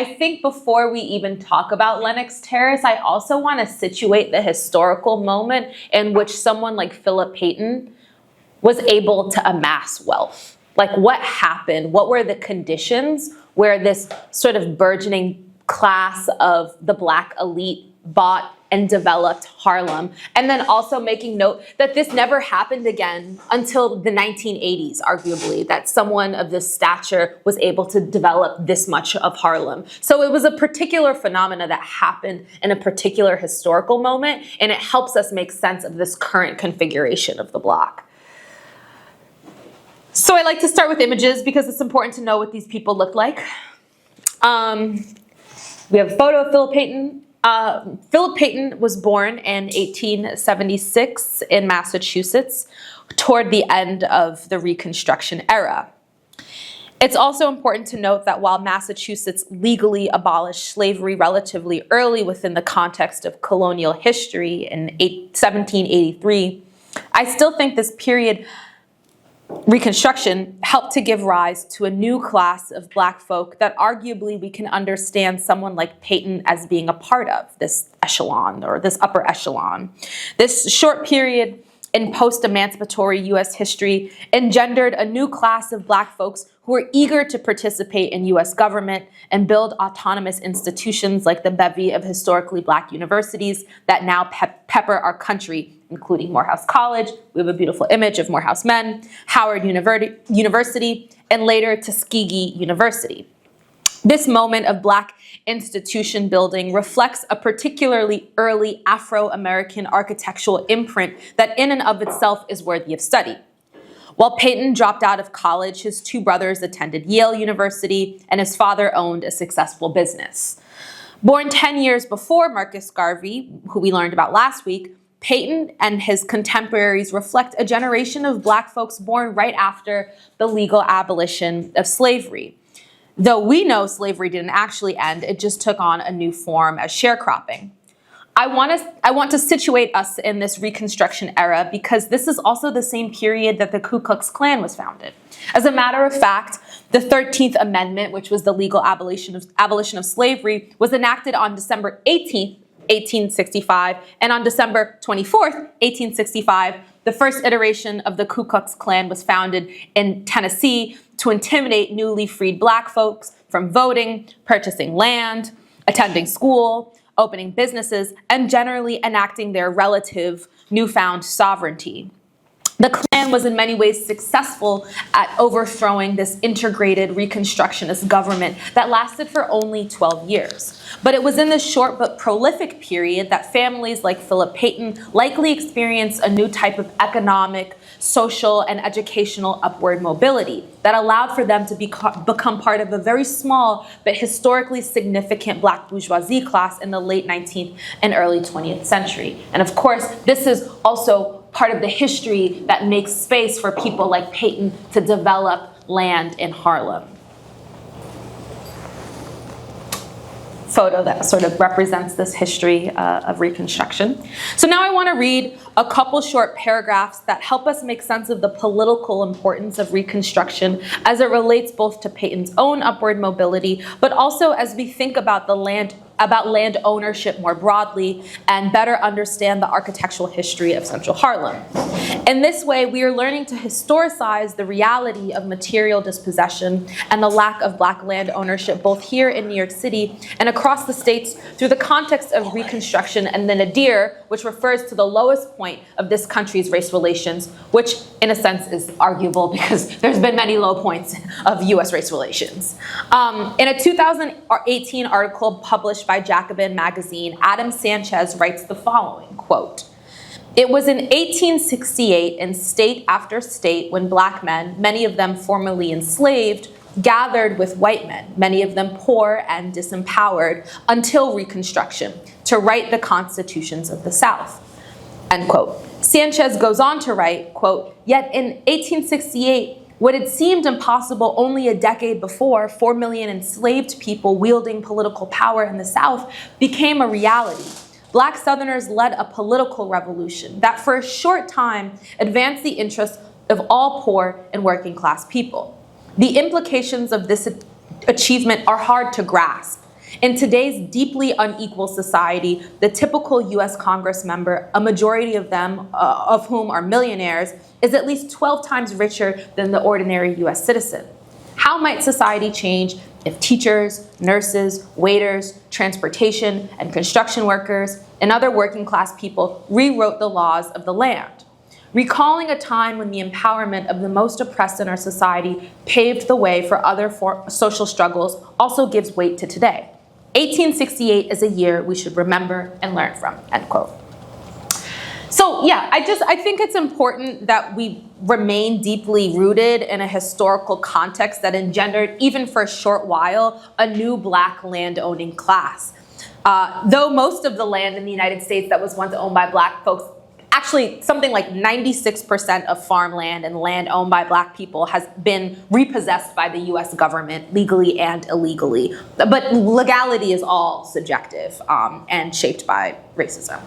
I think before we even talk about Lenox Terrace, I also want to situate the historical moment in which someone like Philip Payton was able to amass wealth. Like, what happened? What were the conditions where this sort of burgeoning class of the Black elite bought and developed Harlem? And then also making note that this never happened again until the 1980s, arguably, that someone of this stature was able to develop this much of Harlem. So it was a particular phenomena that happened in a particular historical moment, and it helps us make sense of this current configuration of the block. So I like to start with images because it's important to know what these people looked like. We have a photo of Philip Payton. Philip Payton was born in 1876 in Massachusetts toward the end of the Reconstruction era. It's also important to note that while Massachusetts legally abolished slavery relatively early within the context of colonial history in 1783, I still think this period Reconstruction helped to give rise to a new class of Black folk that arguably we can understand someone like Payton as being a part of, this echelon or this upper echelon. This short period in post-emancipatory U.S. history engendered a new class of Black folks who were eager to participate in U.S. government and build autonomous institutions like the bevy of historically Black universities that now pepper our country, including Morehouse College. We have a beautiful image of Morehouse Men, Howard University, and later Tuskegee University. This moment of Black institution building reflects a particularly early Afro-American architectural imprint that in and of itself is worthy of study. While Payton dropped out of college, his two brothers attended Yale University, and his father owned a successful business. Born 10 years before Marcus Garvey, who we learned about last week, Payton and his contemporaries reflect a generation of Black folks born right after the legal abolition of slavery. Though we know slavery didn't actually end, it just took on a new form as sharecropping. I want to situate us in this Reconstruction era because this is also the same period that the Ku Klux Klan was founded. As a matter of fact, the 13th Amendment, which was the legal abolition of slavery, was enacted on December 18th, 1865, and on December 24th, 1865, the first iteration of the Ku Klux Klan was founded in Tennessee to intimidate newly freed Black folks from voting, purchasing land, attending school, opening businesses, and generally enacting their relative newfound sovereignty. The Klan was in many ways successful at overthrowing this integrated Reconstructionist government that lasted for only 12 years. But it was in this short but prolific period that families like Philip Payton likely experienced a new type of economic, social, and educational upward mobility that allowed for them to become part of a very small but historically significant Black bourgeoisie class in the late 19th and early 20th century. And of course, this is also part of the history that makes space for people like Payton to develop land in Harlem. Photo that sort of represents this history of Reconstruction. So now I want to read a couple short paragraphs that help us make sense of the political importance of Reconstruction as it relates both to Payton's own upward mobility, but also as we think about land ownership more broadly and better understand the architectural history of Central Harlem. In this way, we are learning to historicize the reality of material dispossession and the lack of Black land ownership both here in New York City and across the states through the context of Reconstruction and the nadir, which refers to the lowest point of this country's race relations, which in a sense is arguable because there's been many low points of US race relations. In a 2018 article published by Jacobin magazine, Adam Sanchez writes the following, quote, "It was in 1868 in state after state when Black men, many of them formerly enslaved, gathered with white men, many of them poor and disempowered, until Reconstruction, to write the constitutions of the South." End quote. Sanchez goes on to write, quote, "Yet in 1868, what had seemed impossible only a decade before, 4 million enslaved people wielding political power in the South became a reality. Black Southerners led a political revolution that for a short time advanced the interests of all poor and working class people. The implications of this achievement are hard to grasp. In today's deeply unequal society, the typical US Congress member, a majority of them, of whom are millionaires, is at least 12 times richer than the ordinary US citizen. How might society change if teachers, nurses, waiters, transportation, and construction workers, and other working class people rewrote the laws of the land? Recalling a time when the empowerment of the most oppressed in our society paved the way for other social struggles also gives weight to today. 1868 is a year we should remember and learn from, end quote. So yeah, I think it's important that we remain deeply rooted in a historical context that engendered, even for a short while, a new Black land-owning class. Though most of the land in the United States that was once owned by Black folks, actually something like 96% of farmland and land owned by Black people has been repossessed by the US government, legally and illegally. But legality is all subjective and shaped by racism.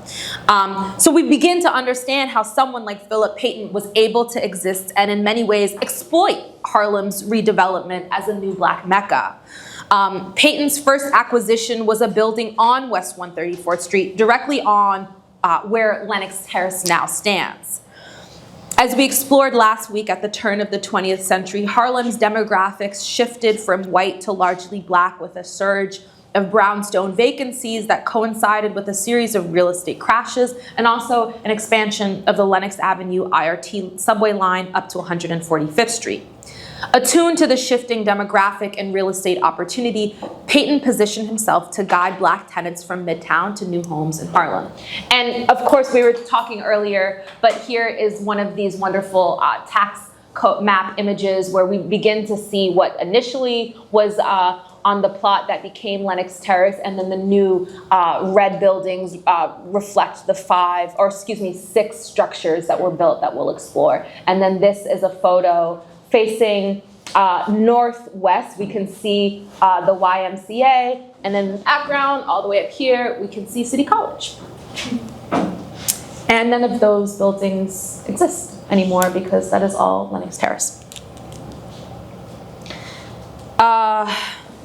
So we begin to understand how someone like Philip Payton was able to exist and in many ways exploit Harlem's redevelopment as a new Black Mecca. Payton's first acquisition was a building on West 134th Street, directly on where Lenox Terrace now stands. As we explored last week, at the turn of the 20th century, Harlem's demographics shifted from white to largely Black, with a surge of brownstone vacancies that coincided with a series of real estate crashes and also an expansion of the Lenox Avenue IRT subway line up to 145th Street. Attuned to the shifting demographic and real estate opportunity, Payton positioned himself to guide Black tenants from Midtown to new homes in Harlem. And of course, we were talking earlier, but here is one of these wonderful tax map images where we begin to see what initially was on the plot that became Lenox Terrace, and then the new red buildings reflect the 6 structures that were built that we'll explore. And then this is a photo facing northwest. We can see the YMCA, and then in the background, all the way up here, we can see City College. And none of those buildings exist anymore because that is all Lenox Terrace.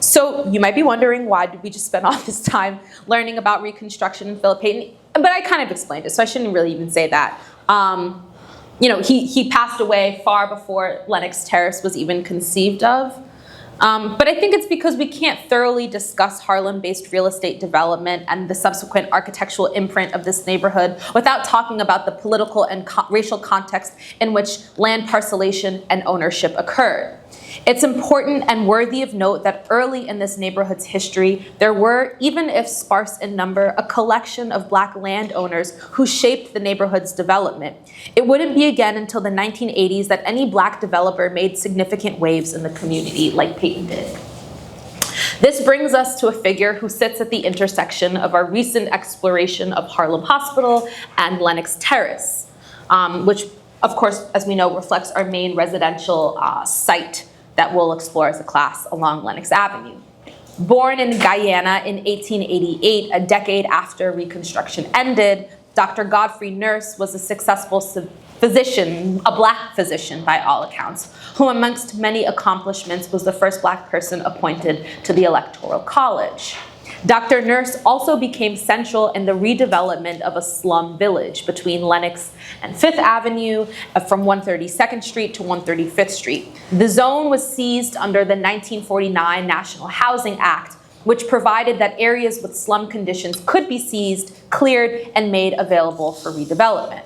So you might be wondering, why did we just spend all this time learning about Reconstruction and Philip Payton? But I kind of explained it, so I shouldn't really even say that. He passed away far before Lenox Terrace was even conceived of. But I think it's because we can't thoroughly discuss Harlem-based real estate development and the subsequent architectural imprint of this neighborhood without talking about the political and racial context in which land parcelation and ownership occurred. It's important and worthy of note that early in this neighborhood's history, there were, even if sparse in number, a collection of Black landowners who shaped the neighborhood's development. It wouldn't be again until the 1980s that any Black developer made significant waves in the community like Payton did. This brings us to a figure who sits at the intersection of our recent exploration of Harlem Hospital and Lenox Terrace, which, of course, as we know, reflects our main residential site that we'll explore as a class along Lenox Avenue. Born in Guyana in 1888, a decade after Reconstruction ended, Dr. Godfrey Nurse was a successful physician, a Black physician by all accounts, who amongst many accomplishments was the first Black person appointed to the Electoral College. Dr. Nurse also became central in the redevelopment of a slum village between Lenox and 5th Avenue from 132nd Street to 135th Street. The zone was seized under the 1949 National Housing Act, which provided that areas with slum conditions could be seized, cleared, and made available for redevelopment.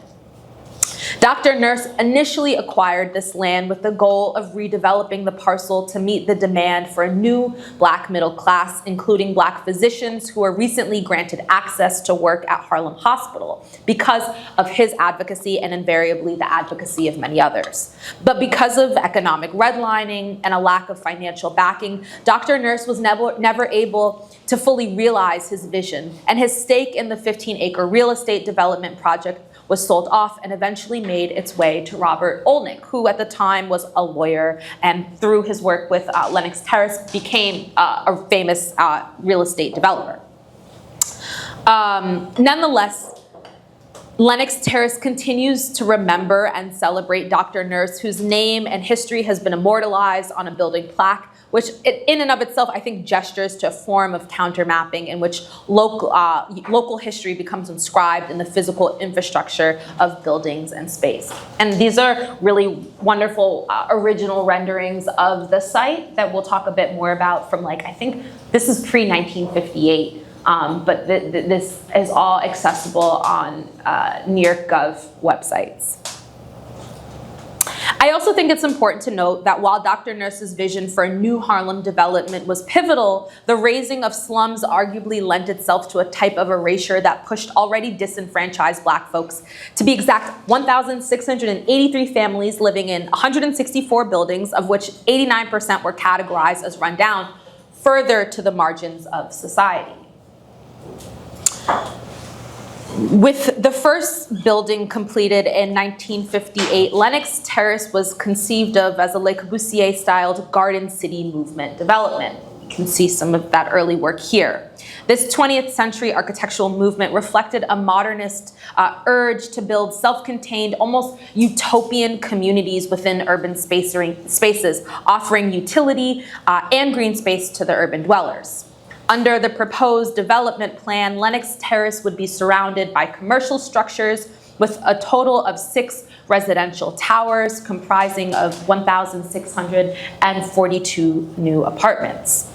Dr. Nurse initially acquired this land with the goal of redeveloping the parcel to meet the demand for a new Black middle class, including Black physicians who were recently granted access to work at Harlem Hospital because of his advocacy and invariably the advocacy of many others. But because of economic redlining and a lack of financial backing, Dr. Nurse was never able to fully realize his vision, and his stake in the 15-acre real estate development project was sold off and eventually made its way to Robert Olnick, who at the time was a lawyer and through his work with Lenox Terrace became a famous real estate developer. Nonetheless, Lenox Terrace continues to remember and celebrate Dr. Nurse, whose name and history has been immortalized on a building plaque, which in and of itself, I think, gestures to a form of countermapping in which local history becomes inscribed in the physical infrastructure of buildings and space. And these are really wonderful original renderings of the site that we'll talk a bit more about from, like, I think this is pre-1958. But this is all accessible on New York Gov websites. I also think it's important to note that while Dr. Nurse's vision for a new Harlem development was pivotal, the raising of slums arguably lent itself to a type of erasure that pushed already disenfranchised Black folks. To be exact, 1,683 families living in 164 buildings, of which 89% were categorized as rundown, further to the margins of society. With the first building completed in 1958, Lenox Terrace was conceived of as a Le Corbusier-styled Garden City movement development. You can see some of that early work here. This 20th century architectural movement reflected a modernist urge to build self-contained, almost utopian communities within urban spaces, offering utility and green space to the urban dwellers. Under the proposed development plan, Lenox Terrace would be surrounded by commercial structures with a total of 6 residential towers comprising of 1,642 new apartments.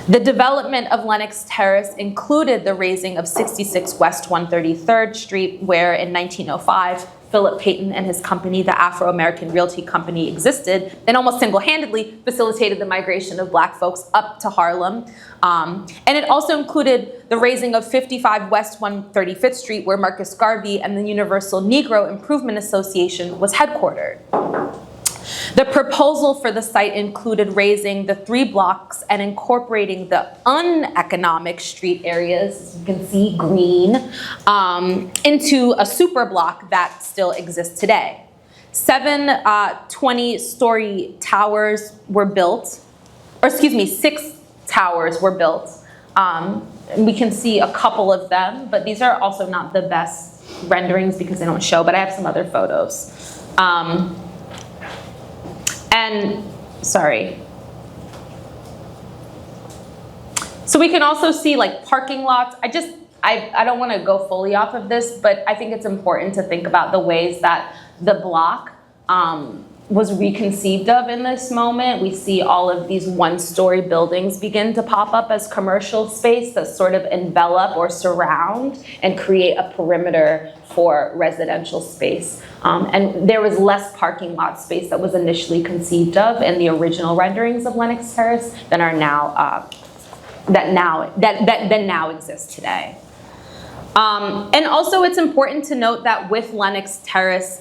The development of Lenox Terrace included the raising of 66 West 133rd Street, where in 1905, Philip Payton and his company, the Afro-American Realty Company, existed and almost single-handedly facilitated the migration of Black folks up to Harlem. And it also included the raising of 55 West 135th Street, where Marcus Garvey and the Universal Negro Improvement Association was headquartered. The proposal for the site included raising the 3 blocks and incorporating the uneconomic street areas, as you can see, green, into a super block that still exists today. 7 20-story towers were built, or excuse me, 6 towers were built. We can see a couple of them, but these are also not the best renderings because they don't show, but I have some other photos. So we can also see, like, parking lots. I don't want to go fully off of this, but I think it's important to think about the ways that the block was reconceived of in this moment. We see all of these 1-story buildings begin to pop up as commercial space that sort of envelop or surround and create a perimeter for residential space. And there was less parking lot space that was initially conceived of in the original renderings of Lenox Terrace than are now that now exist today. And also, it's important to note that with Lenox Terrace,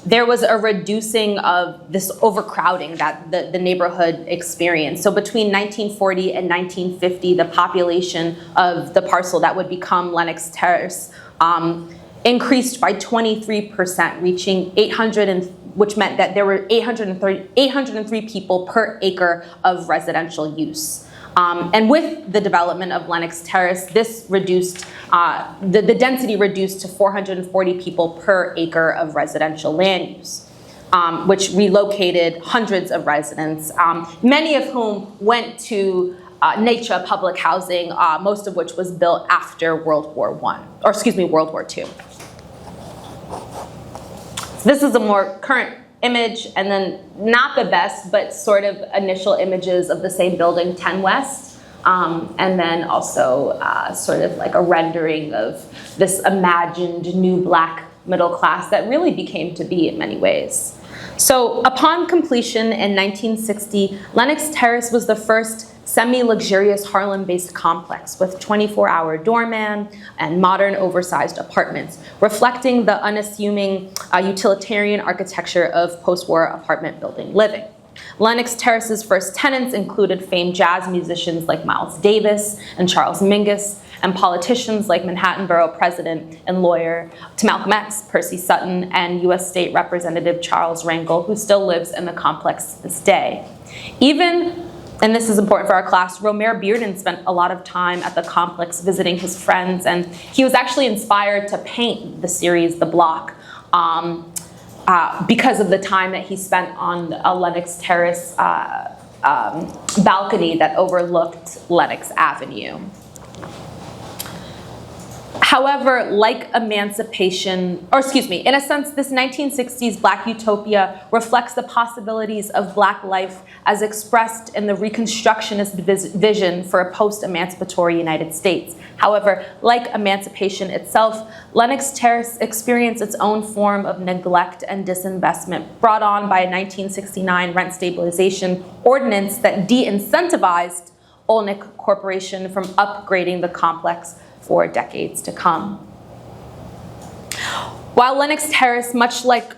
there was a reducing of this overcrowding that the neighborhood experienced. So between 1940 and 1950, the population of the parcel that would become Lenox Terrace increased by 23%, reaching 800, which meant that there were 803 people per acre of residential use. And with the development of Lenox Terrace, this reduced, the density reduced to 440 people per acre of residential land use, which relocated hundreds of residents, many of whom went to NYCHA public housing, most of which was built after World War II. So this is a more current image, and then not the best, but sort of initial images of the same building, 10 West, and then also sort of like a rendering of this imagined new Black middle class that really became to be in many ways. So upon completion in 1960, Lenox Terrace was the first semi-luxurious Harlem-based complex with 24-hour doorman and modern oversized apartments, reflecting the unassuming utilitarian architecture of post-war apartment building living. Lenox Terrace's first tenants included famed jazz musicians like Miles Davis and Charles Mingus, and politicians like Manhattan Borough President and lawyer to Malcolm X, Percy Sutton, and U.S. State Representative Charles Rangel, who still lives in the complex to this day. Even and this is important for our class, Romare Bearden spent a lot of time at the complex visiting his friends, and he was actually inspired to paint the series The Block because of the time that he spent on a Lenox Terrace balcony that overlooked Lenox Avenue. However, like emancipation, in a sense, this 1960s Black utopia reflects the possibilities of Black life as expressed in the Reconstructionist vision for a post-emancipatory United States. However, like emancipation itself, Lenox Terrace experienced its own form of neglect and disinvestment brought on by a 1969 rent stabilization ordinance that de-incentivized Olnick Corporation from upgrading the complex for decades to come. While Lenox Terrace, much like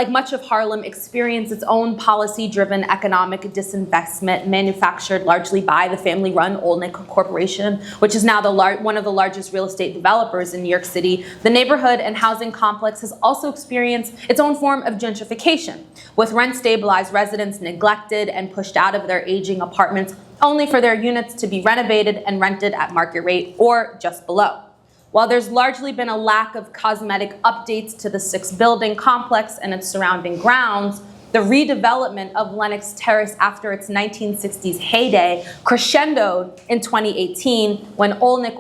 much of Harlem, experienced its own policy-driven economic disinvestment manufactured largely by the family-run Olnick Corporation, which is now one of the largest real estate developers in New York City, the neighborhood and housing complex has also experienced its own form of gentrification, with rent-stabilized residents neglected and pushed out of their aging apartments only for their units to be renovated and rented at market rate or just below. While there's largely been a lack of cosmetic updates to the six-building complex and its surrounding grounds, the redevelopment of Lenox Terrace after its 1960s heyday crescendoed in 2018 when Olnick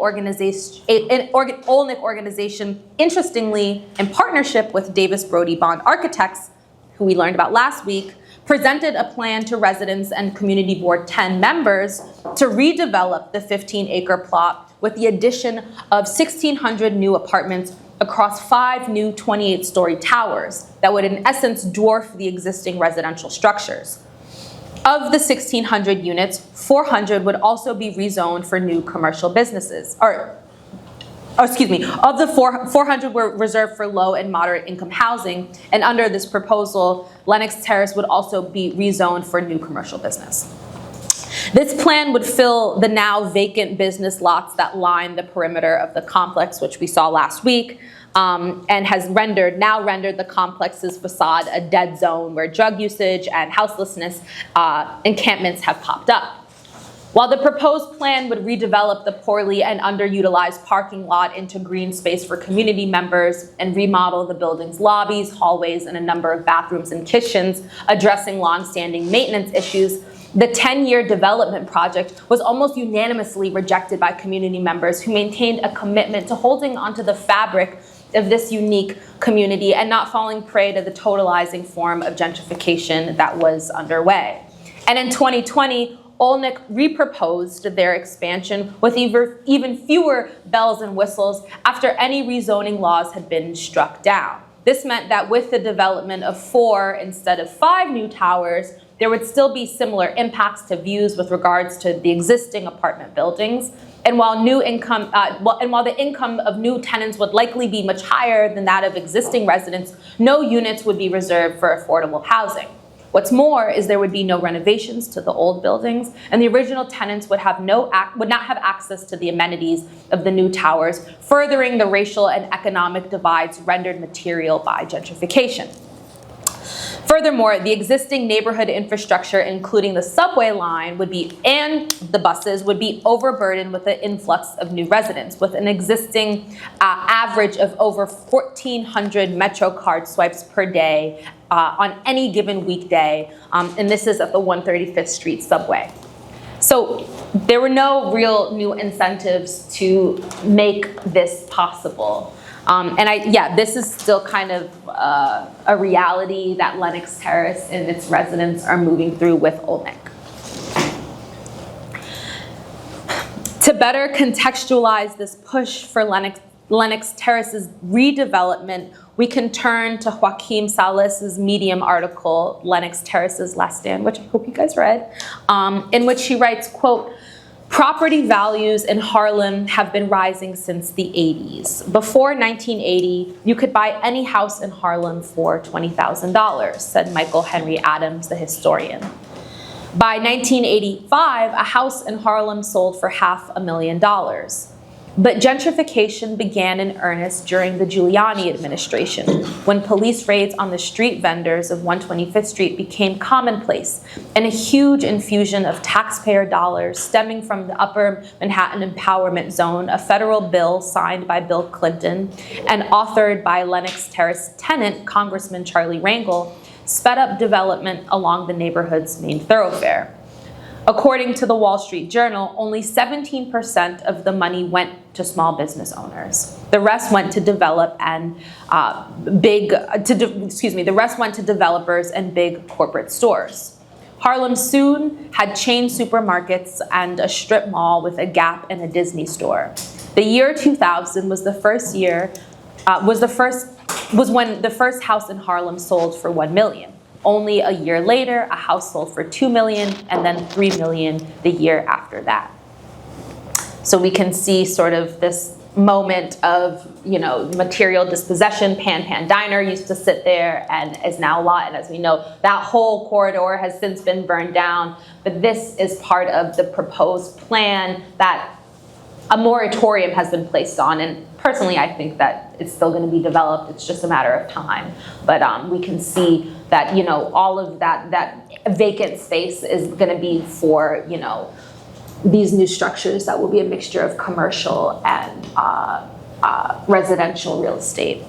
organization, interestingly, in partnership with Davis Brody Bond Architects, who we learned about last week, presented a plan to residents and Community Board 10 members to redevelop the 15-acre plot with the addition of 1,600 new apartments across 5 new 28-story towers that would in essence dwarf the existing residential structures. Of the 1,600 units, 400 would also be rezoned for new commercial businesses, of the 400 were reserved for low and moderate income housing, and under this proposal, Lenox Terrace would also be rezoned for new commercial business. This plan would fill the now vacant business lots that line the perimeter of the complex, which we saw last week, and has now rendered the complex's facade a dead zone where drug usage and houselessness encampments have popped up. While the proposed plan would redevelop the poorly and underutilized parking lot into green space for community members and remodel the building's lobbies, hallways, and a number of bathrooms and kitchens, addressing longstanding maintenance issues, the 10-year development project was almost unanimously rejected by community members who maintained a commitment to holding onto the fabric of this unique community and not falling prey to the totalizing form of gentrification that was underway. And in 2020, Olnick reproposed their expansion with even fewer bells and whistles after any rezoning laws had been struck down. This meant that with the development of 4 instead of 5 new towers, there would still be similar impacts to views with regards to the existing apartment buildings. And while the income of new tenants would likely be much higher than that of existing residents, no units would be reserved for affordable housing. What's more is there would be no renovations to the old buildings, and the original tenants would not have access to the amenities of the new towers, furthering the racial and economic divides rendered material by gentrification. Furthermore, the existing neighborhood infrastructure, including the subway line, and the buses would be overburdened with the influx of new residents, with an existing average of over 1,400 MetroCard swipes per day on any given weekday, and this is at the 135th Street subway. So there were no real new incentives to make this possible. This is still kind of a reality that Lenox Terrace and its residents are moving through with Olnick. To better contextualize this push for Lenox Terrace's redevelopment, we can turn to Joaquim Sales's Medium article, Lenox Terrace's Last Stand, which I hope you guys read, in which he writes, quote, "Property values in Harlem have been rising since the 80s. Before 1980, you could buy any house in Harlem for $20,000, said Michael Henry Adams, the historian. By 1985, a house in Harlem sold for $500,000. But gentrification began in earnest during the Giuliani administration, when police raids on the street vendors of 125th Street became commonplace, and a huge infusion of taxpayer dollars stemming from the Upper Manhattan Empowerment Zone, a federal bill signed by Bill Clinton and authored by Lenox Terrace tenant Congressman Charlie Rangel, sped up development along the neighborhood's main thoroughfare. According to the Wall Street Journal, only 17% of the money went to small business owners. The rest went to developers and big corporate stores. Harlem soon had chain supermarkets and a strip mall with a Gap and a Disney store. The year 2000 was when the first house in Harlem sold for $1 million. Only a year later, a house sold for $2 million, and then $3 million the year after that. So we can see sort of this moment of, material dispossession. Pan Diner used to sit there and is now a lot. And as we know, that whole corridor has since been burned down. But this is part of the proposed plan that a moratorium has been placed on. And personally, I think that it's still going to be developed. It's just a matter of time. But we can see that, all of that vacant space is going to be for, these new structures that will be a mixture of commercial and residential real estate.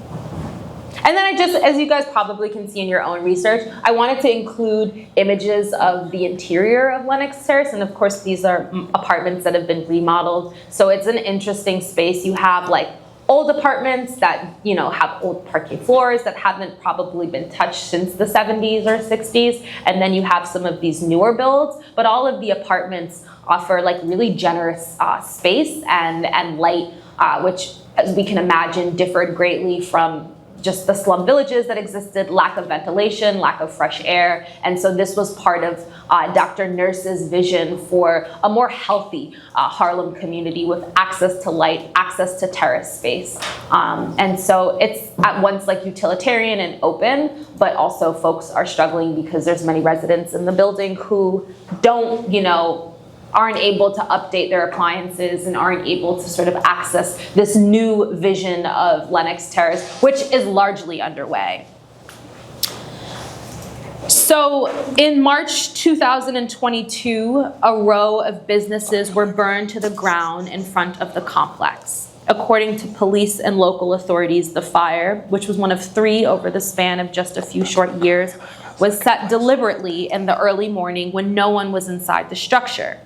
And then as you guys probably can see in your own research, I wanted to include images of the interior of Lenox Terrace. And of course, these are apartments that have been remodeled. So it's an interesting space. You have old apartments that, have old parquet floors that haven't probably been touched since the 70s or 60s. And then you have some of these newer builds, but all of the apartments offer really generous space and light, which, as we can imagine, differed greatly from just the slum villages that existed, lack of ventilation, lack of fresh air. And so this was part of Dr. Nurse's vision for a more healthy Harlem community with access to light, access to terrace space. And so it's at once utilitarian and open, but also folks are struggling because there's many residents in the building who don't, aren't able to update their appliances and aren't able to sort of access this new vision of Lenox Terrace, which is largely underway. So in March 2022, a row of businesses were burned to the ground in front of the complex. According to police and local authorities, the fire, which was one of 3 over the span of just a few short years, was set deliberately in the early morning when no one was inside the structure.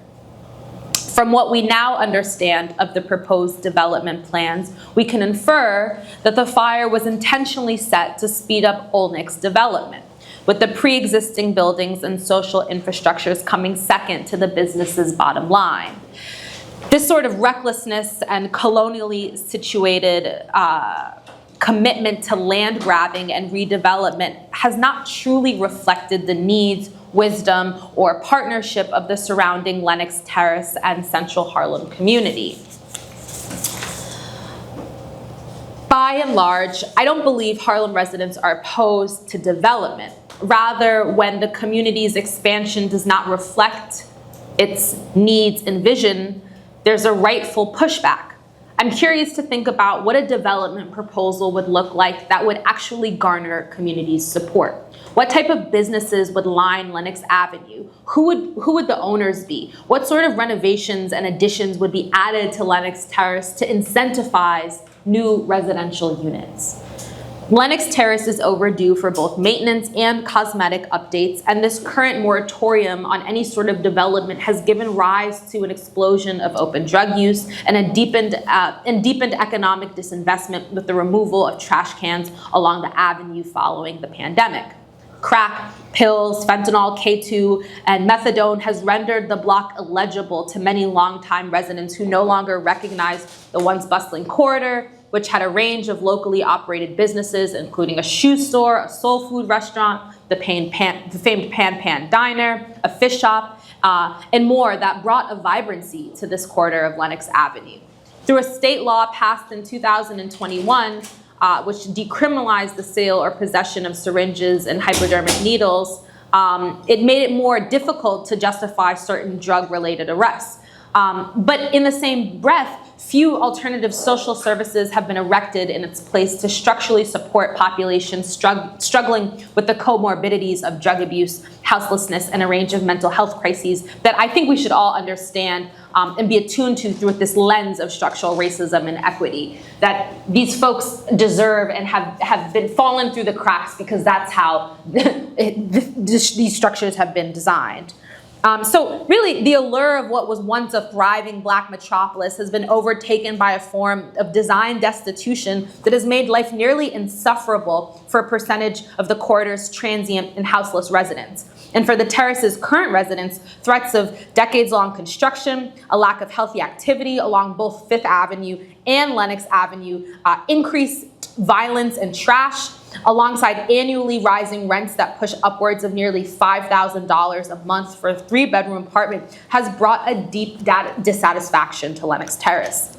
From what we now understand of the proposed development plans, we can infer that the fire was intentionally set to speed up Olney's development, with the pre-existing buildings and social infrastructures coming second to the business's bottom line. This sort of recklessness and colonially situated commitment to land grabbing and redevelopment has not truly reflected the needs, wisdom, or partnership of the surrounding Lenox Terrace and Central Harlem community. By and large, I don't believe Harlem residents are opposed to development. Rather, when the community's expansion does not reflect its needs and vision, there's a rightful pushback. I'm curious to think about what a development proposal would look like that would actually garner community support. What type of businesses would line Lenox Avenue? Who would the owners be? What sort of renovations and additions would be added to Lenox Terrace to incentivize new residential units? Lenox Terrace is overdue for both maintenance and cosmetic updates, and this current moratorium on any sort of development has given rise to an explosion of open drug use and a deepened economic disinvestment with the removal of trash cans along the avenue following the pandemic. Crack, pills, fentanyl, K2, and methadone has rendered the block illegible to many longtime residents who no longer recognize the once bustling corridor, which had a range of locally operated businesses, including a shoe store, a soul food restaurant, the famed Pan Diner, a fish shop, and more that brought a vibrancy to this corridor of Lenox Avenue. Through a state law passed in 2021, which decriminalized the sale or possession of syringes and hypodermic needles, it made it more difficult to justify certain drug-related arrests. But in the same breath, few alternative social services have been erected in its place to structurally support populations struggling with the comorbidities of drug abuse, houselessness, and a range of mental health crises that I think we should all understand and be attuned to through this lens of structural racism and equity, that these folks deserve and have been fallen through the cracks because that's how these structures have been designed. So really, the allure of what was once a thriving Black metropolis has been overtaken by a form of design destitution that has made life nearly insufferable for a percentage of the corridor's transient and houseless residents. And for the terrace's current residents, threats of decades-long construction, a lack of healthy activity along both Fifth Avenue and Lenox Avenue, increased violence and trash, alongside annually rising rents that push upwards of nearly $5,000 a month for a 3-bedroom apartment, has brought a deep dissatisfaction to Lenox Terrace.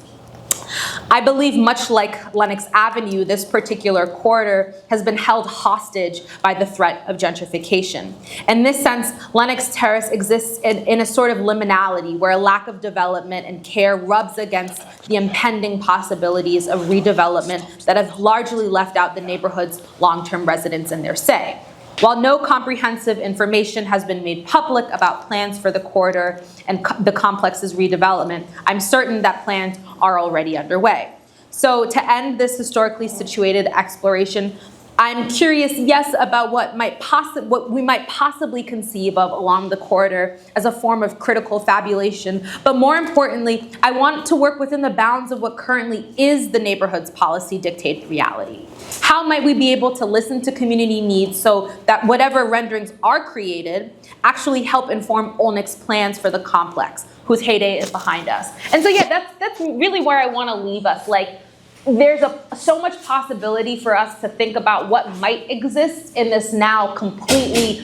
I believe, much like Lenox Avenue, this particular corridor has been held hostage by the threat of gentrification. In this sense, Lenox Terrace exists in a sort of liminality where a lack of development and care rubs against the impending possibilities of redevelopment that have largely left out the neighborhood's long-term residents in their say. While no comprehensive information has been made public about plans for the corridor and the complex's redevelopment, I'm certain that plans are already underway. So to end this historically situated exploration, I'm curious, yes, about what we might possibly conceive of along the corridor as a form of critical fabulation, but more importantly, I want to work within the bounds of what currently is the neighborhood's policy dictated reality. How might we be able to listen to community needs so that whatever renderings are created actually help inform Olnick's plans for the complex, whose heyday is behind us? And so yeah, that's really where I want to leave us. Like, there's so much possibility for us to think about what might exist in this now completely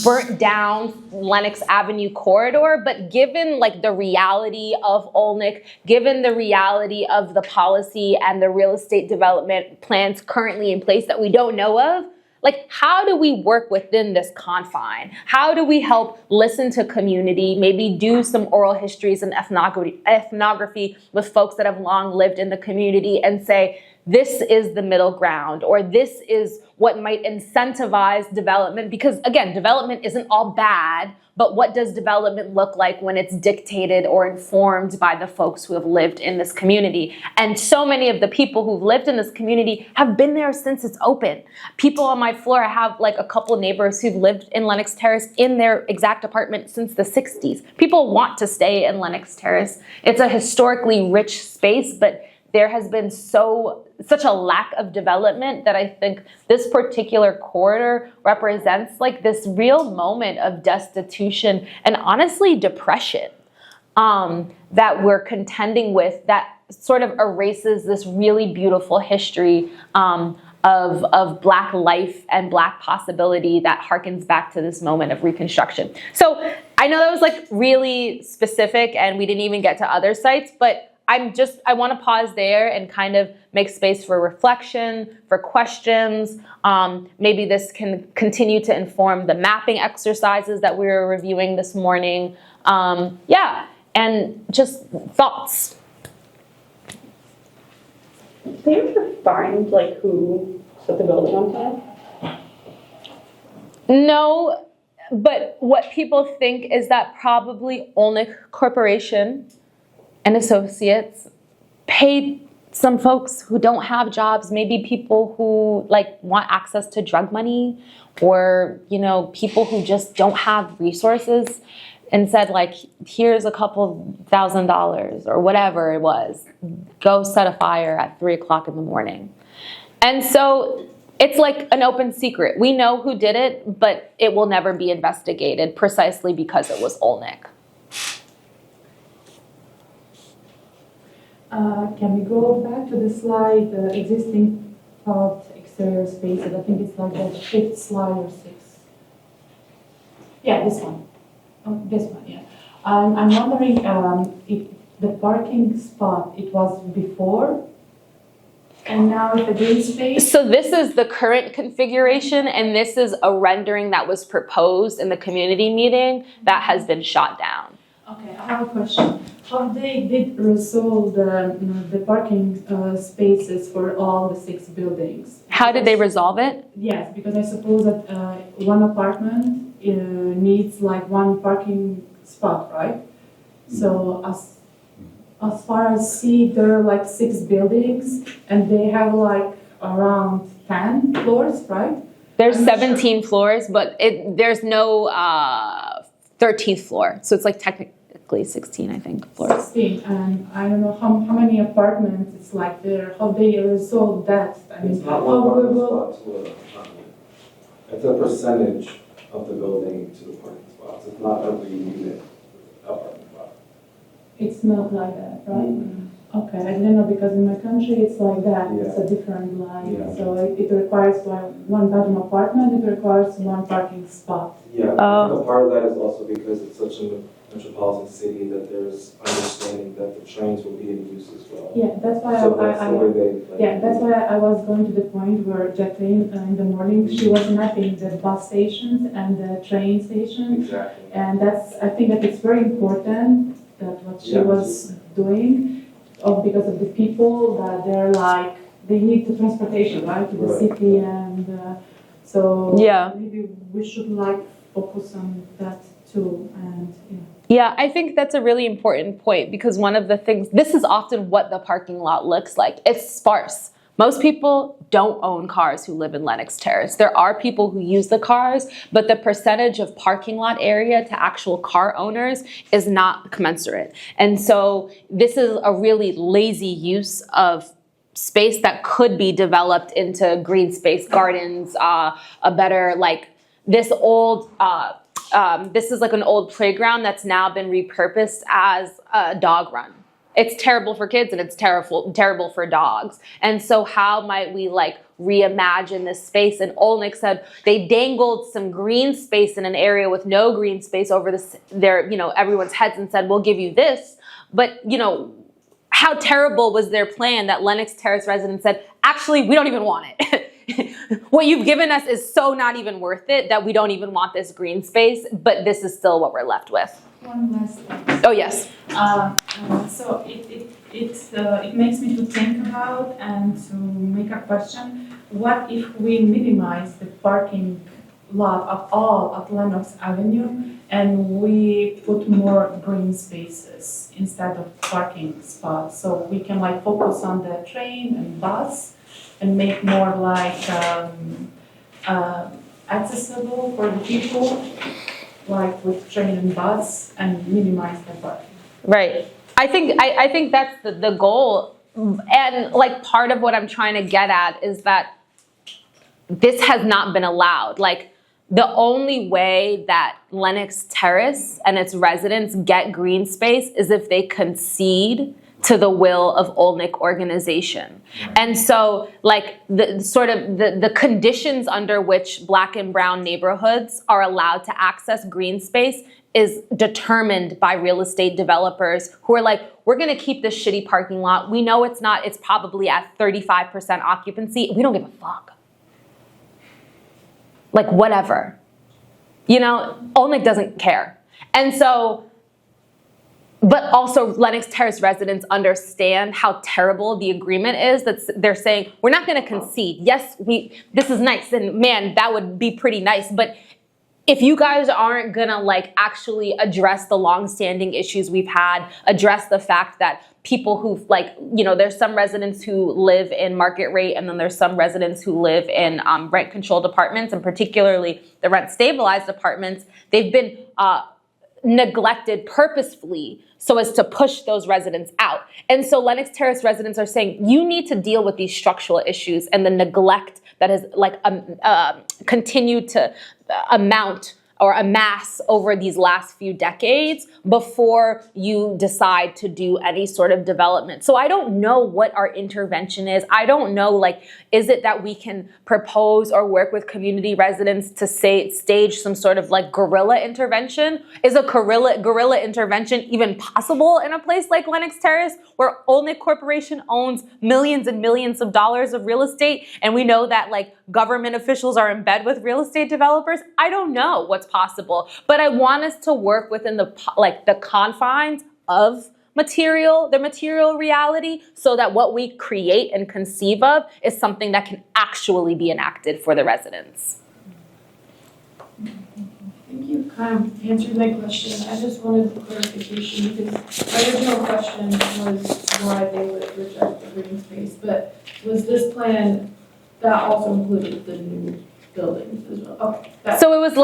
burnt down Lenox Avenue corridor, but given like the reality of Olnick, given the reality of the policy and the real estate development plans currently in place that we don't know of, like, how do we work within this confine? How do we help listen to community, maybe do some oral histories and ethnography with folks that have long lived in the community and say, this is the middle ground, or this is what might incentivize development? Because again, development isn't all bad, but what does development look like when it's dictated or informed by the folks who have lived in this community? And so many of the people who've lived in this community have been there since it's open. People on my floor, I have like a couple neighbors who've lived in Lenox Terrace in their exact apartment since the 60s. People want to stay in Lenox Terrace. It's a historically rich space, but there has been such a lack of development that I think this particular corridor represents like this real moment of destitution and honestly depression that we're contending with, that sort of erases this really beautiful history of Black life and Black possibility that harkens back to this moment of Reconstruction. So I know that was like really specific and we didn't even get to other sites, but I want to pause there and kind of make space for reflection, for questions. Maybe this can continue to inform the mapping exercises that we were reviewing this morning. Yeah, and just thoughts. Can you define like who set the building on fire? No, but what people think is that probably Olnick Corporation and associates paid some folks who don't have jobs, maybe people who like want access to drug money, or people who just don't have resources, and said like, here's a couple $1,000 or whatever it was, go set a fire at 3 o'clock in the morning. And so it's like an open secret. We know who did it, but it will never be investigated precisely because it was Olnick. Can we go back to the slide, the existing thought exterior spaces? I think it's like the 5th slide or 6th. Yeah, this one. Oh, this one, yeah. I'm wondering if the parking spot, it was before, and now it's a green space? So this is the current configuration, and this is a rendering that was proposed in the community meeting that has been shot down. Okay, I have a question. How they did resolve the parking spaces for all the 6 buildings? How did they resolve it? Yes, because I suppose that one apartment needs like 1 parking spot, right? So as far as I see, there are like 6 buildings, and they have like around 10 floors, right? There's I'm not 17 floors, but there's no 13th floor. So it's like technically 16, I think, floors. 16, and I don't know how many apartments it's like there, how they resolve that. I mean, It's not how one we parking will. spot to an apartment. It's a percentage of the building to the parking spots. It's not every unit apartment spot. It's not like that, right? Mhm. Okay, I didn't know because in my country it's like that. It's Yeah. a different line. Yeah. So it requires one bedroom apartment. It requires 1 parking spot. Yeah, Oh. I think a part of that is also because it's such a metropolitan city that there's understanding that the trains will be in use as well. Yeah, that's why So that's the way they. like, yeah, that's why I was going to the point where Jacqueline in the morning she was mapping the bus stations and the train stations, Exactly. and I think that it's very important that what she Yeah. was doing, because of the people that they're like they need the transportation right to the Right. city, and so Yeah. maybe we should like focus on that too, and Yeah, I think that's a really important point because one of the things, this is often what the parking lot looks like. It's sparse. Most people don't own cars who live in Lenox Terrace. There are people who use the cars, but the percentage of parking lot area to actual car owners is not commensurate. And so this is a really lazy use of space that could be developed into green space gardens, a better like this old, this is like an old playground that's now been repurposed as a dog run. It's terrible for kids and it's terrible for dogs. And so how might we like reimagine this space? And Olnick said they dangled some green space in an area with no green space over everyone's heads and said, we'll give you this. But, how terrible was their plan that Lenox Terrace residents said, actually, we don't even want it. What you've given us is so not even worth it that we don't even want this green space, but this is still what we're left with. one last thing. Oh, yes. So it makes me to think about and to make a question. What if we minimize the parking lot at all at Lenox Avenue and we put more green spaces instead of parking spots? So we can like focus on the train and bus and make more like accessible for the people, like with train and bus, and minimize the parking. Right. I think that's the goal. And like part of what I'm trying to get at is that this has not been allowed. Like the only way that Lenox Terrace and its residents get green space is if they concede to the will of Olnick organization. And so like the conditions under which Black and brown neighborhoods are allowed to access green space is determined by real estate developers who are like, we're gonna keep this shitty parking lot. We know it's probably at 35% occupancy. We don't give a fuck. Like whatever. Olnick doesn't care. And so, but also Lenox Terrace residents understand how terrible the agreement is that they're saying, we're not gonna concede. Yes, this is nice, and man, that would be pretty nice, but if you guys aren't gonna like actually address the longstanding issues we've had, address the fact that people who there's some residents who live in market rate and then there's some residents who live in rent controlled apartments, and particularly the rent stabilized apartments, they've been neglected purposefully so as to push those residents out. And so Lenox Terrace residents are saying, you need to deal with these structural issues and the neglect that has continued to amount or amass over these last few decades before you decide to do any sort of development. So I don't know what our intervention is. I don't know, is it that we can propose or work with community residents to stage some sort of guerrilla intervention? Is a guerrilla intervention even possible in a place like Lenox Terrace where Olnick Corporation owns millions and millions of dollars of real estate, and we know that government officials are in bed with real estate developers? I don't know what's what's possible. But I want us to work within the confines of the material reality, so that what we create and conceive of is something that can actually be enacted for the residents. I think you kind of answered my question. I just wanted clarification because my original question was why they would reject the green space, but was this plan that also included the new buildings as well? Okay. So it was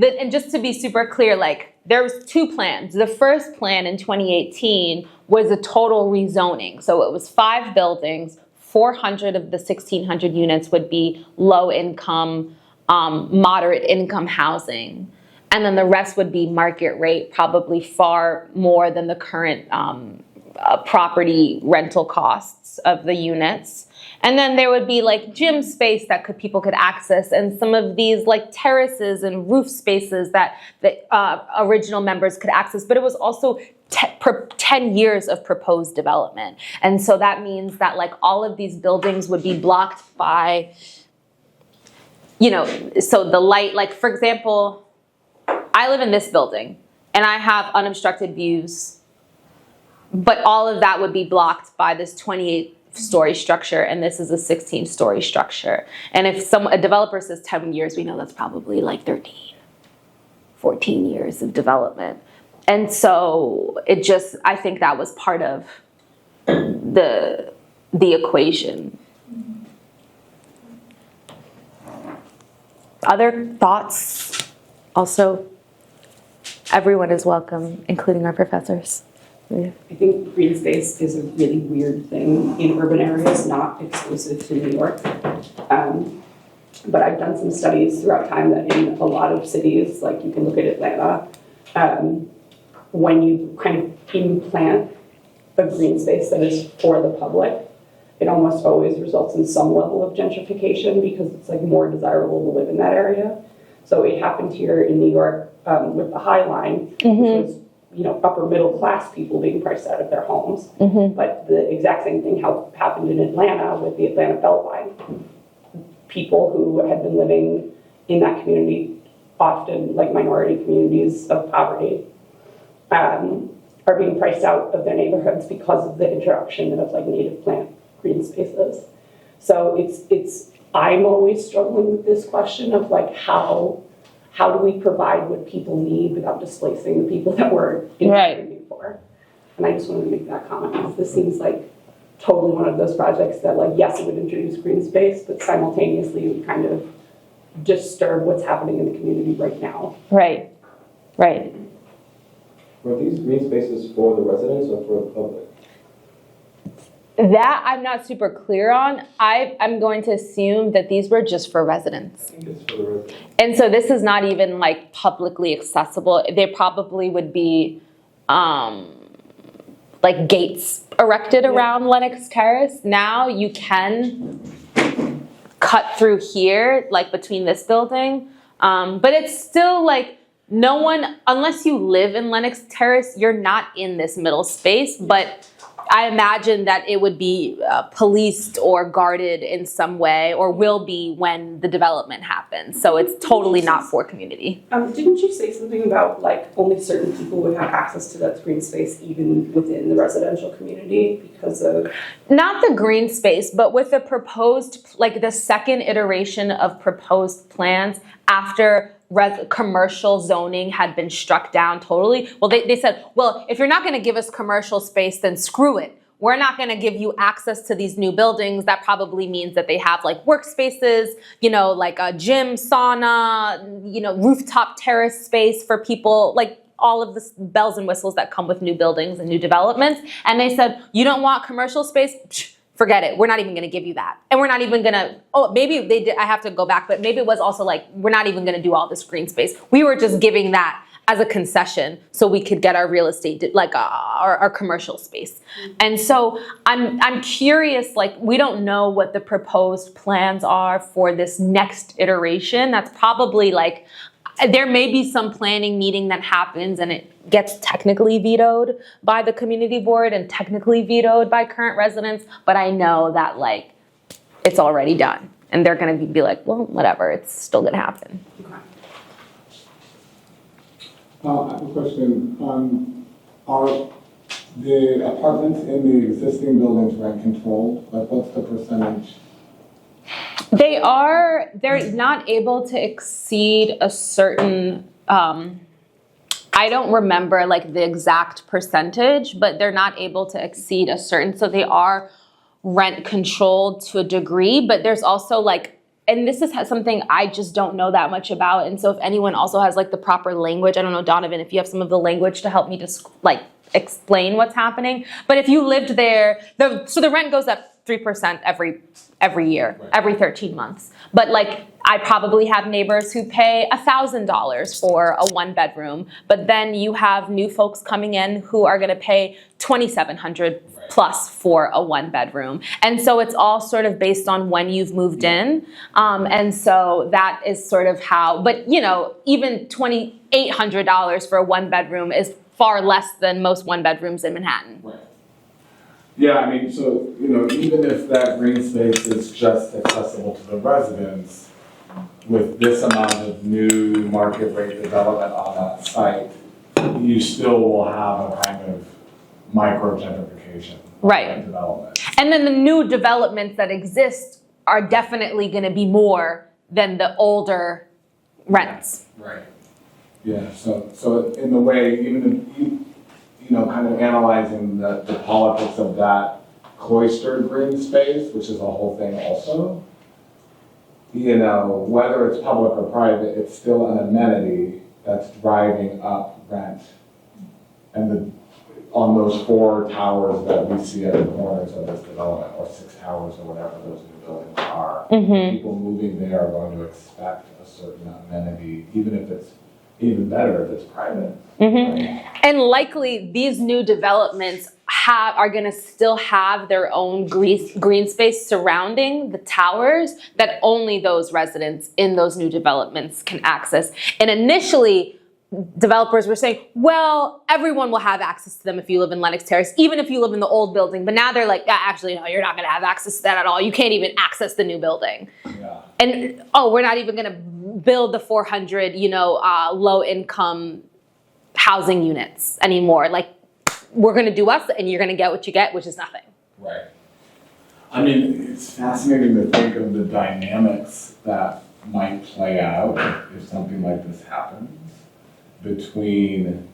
and just to be super clear, there was two plans. The first plan in 2018 was a total rezoning. So it was 5 buildings, 400 of the 1,600 units would be low income, moderate income housing. And then the rest would be market rate, probably far more than the current property rental costs of the units. And then there would be gym space that people could access, and some of these terraces and roof spaces that the original members could access. But it was also 10 years of proposed development. And so that means that all of these buildings would be blocked by, so the light, for example, I live in this building and I have unobstructed views, but all of that would be blocked by this 28-story structure, and this is a 16-story structure. And if a developer says 10 years, we know that's probably 13, 14 years of development. And so I think that was part of the equation. Other thoughts? Also, everyone is welcome, including our professors. I think green space is a really weird thing in urban areas, not exclusive to New York. But I've done some studies throughout time that in a lot of cities, you can look at Atlanta, when you kind of implant a green space that is for the public, it almost always results in some level of gentrification because it's more desirable to live in that area. So it happened here in New York with the High Line, which was upper middle class people being priced out of their homes. But the exact same thing happened in Atlanta with the Atlanta Beltline. People who had been living in that community, often minority communities of poverty, are being priced out of their neighborhoods because of the introduction of native plant green spaces. So I'm always struggling with this question of how do we provide what people need without displacing the people that we're interviewing for? And I just wanted to make that comment because this seems totally one of those projects that yes, it would introduce green space, but simultaneously it would kind of disturb what's happening in the community right now. Right. Were these green spaces for the residents or for the public? That I'm not super clear on. I'm going to assume that these were just for residents. I think it's for the residents. And so this is not even publicly accessible. They probably would be gates erected around Lenox Terrace. Now you can cut through here, between this building. But it's still no one, unless you live in Lenox Terrace, you're not in this middle space. But I imagine that it would be policed or guarded in some way, or will be when the development happens. So it's totally not for community. Didn't you say something about only certain people would have access to that green space even within the residential community because of... Not the green space, but with the proposed, the second iteration of proposed plans after commercial zoning had been struck down totally. Well, they said, well, if you're not going to give us commercial space, then screw it. We're not going to give you access to these new buildings. That probably means that they have workspaces, a gym, sauna, rooftop terrace space for people, all of the bells and whistles that come with new buildings and new developments. And they said, you don't want commercial space? Psh, forget it. We're not even going to give you that. And we're not even going to, maybe they did, I have to go back, but maybe it was also we're not even going to do all this green space. We were just giving that as a concession so we could get our real estate, our commercial space. And so I'm curious, we don't know what the proposed plans are for this next iteration. That's probably there may be some planning meeting that happens and it gets technically vetoed by the community board and technically vetoed by current residents, but I know that it's already done and they're gonna be well, whatever, it's still gonna happen. Okay. I have a question. Are the apartments in the existing buildings rent controlled? Like, what's the percentage? They're not able to exceed a certain, I don't remember like the exact percentage, but they're not able to exceed a certain, so they are rent controlled to a degree, but there's also like, and this is something I just don't know that much about, and so if anyone also has like the proper language, I don't know, Donovan, if you have some of the language to help me just like explain what's happening, but if you lived there, so the rent goes up 3% every year, right, every 13 months. But like, I probably have neighbors who pay $1,000 for a 1-bedroom, but then you have new folks coming in who are gonna pay $2,700 plus for a 1-bedroom. And so it's all sort of based on when you've moved in. And so that is sort of how, but you know, even $2,800 for a 1-bedroom is far less than most 1-bedrooms in Manhattan. Right. Yeah, I mean, so, you know, even if that green space is just accessible to the residents, with this amount of new market rate development on that site, you still will have a kind of micro gentrification. Right. Development. And then the new developments that exist are definitely going to be more than the older rents. Right. Yeah, so in the way, even you know, kind of analyzing the politics of that cloistered green space, which is a whole thing also, you know, whether it's public or private, it's still an amenity that's driving up rent. And on those 4 towers that we see at the corners of this development, or 6 towers or whatever those new buildings are, people moving there are going to expect a certain amenity, even if it's even better if it's private. Right? And likely these new developments are going to still have their own green space surrounding the towers that only those residents in those new developments can access. And initially, developers were saying, well, everyone will have access to them if you live in Lenox Terrace, even if you live in the old building. But now they're like, actually, no, you're not going to have access to that at all. You can't even access the new building. Yeah. And, we're not even going to build the 400, low-income housing units anymore. Like, we're going to do us, and you're going to get what you get, which is nothing. Right. I mean, it's fascinating to think of the dynamics that might play out if something like this happens between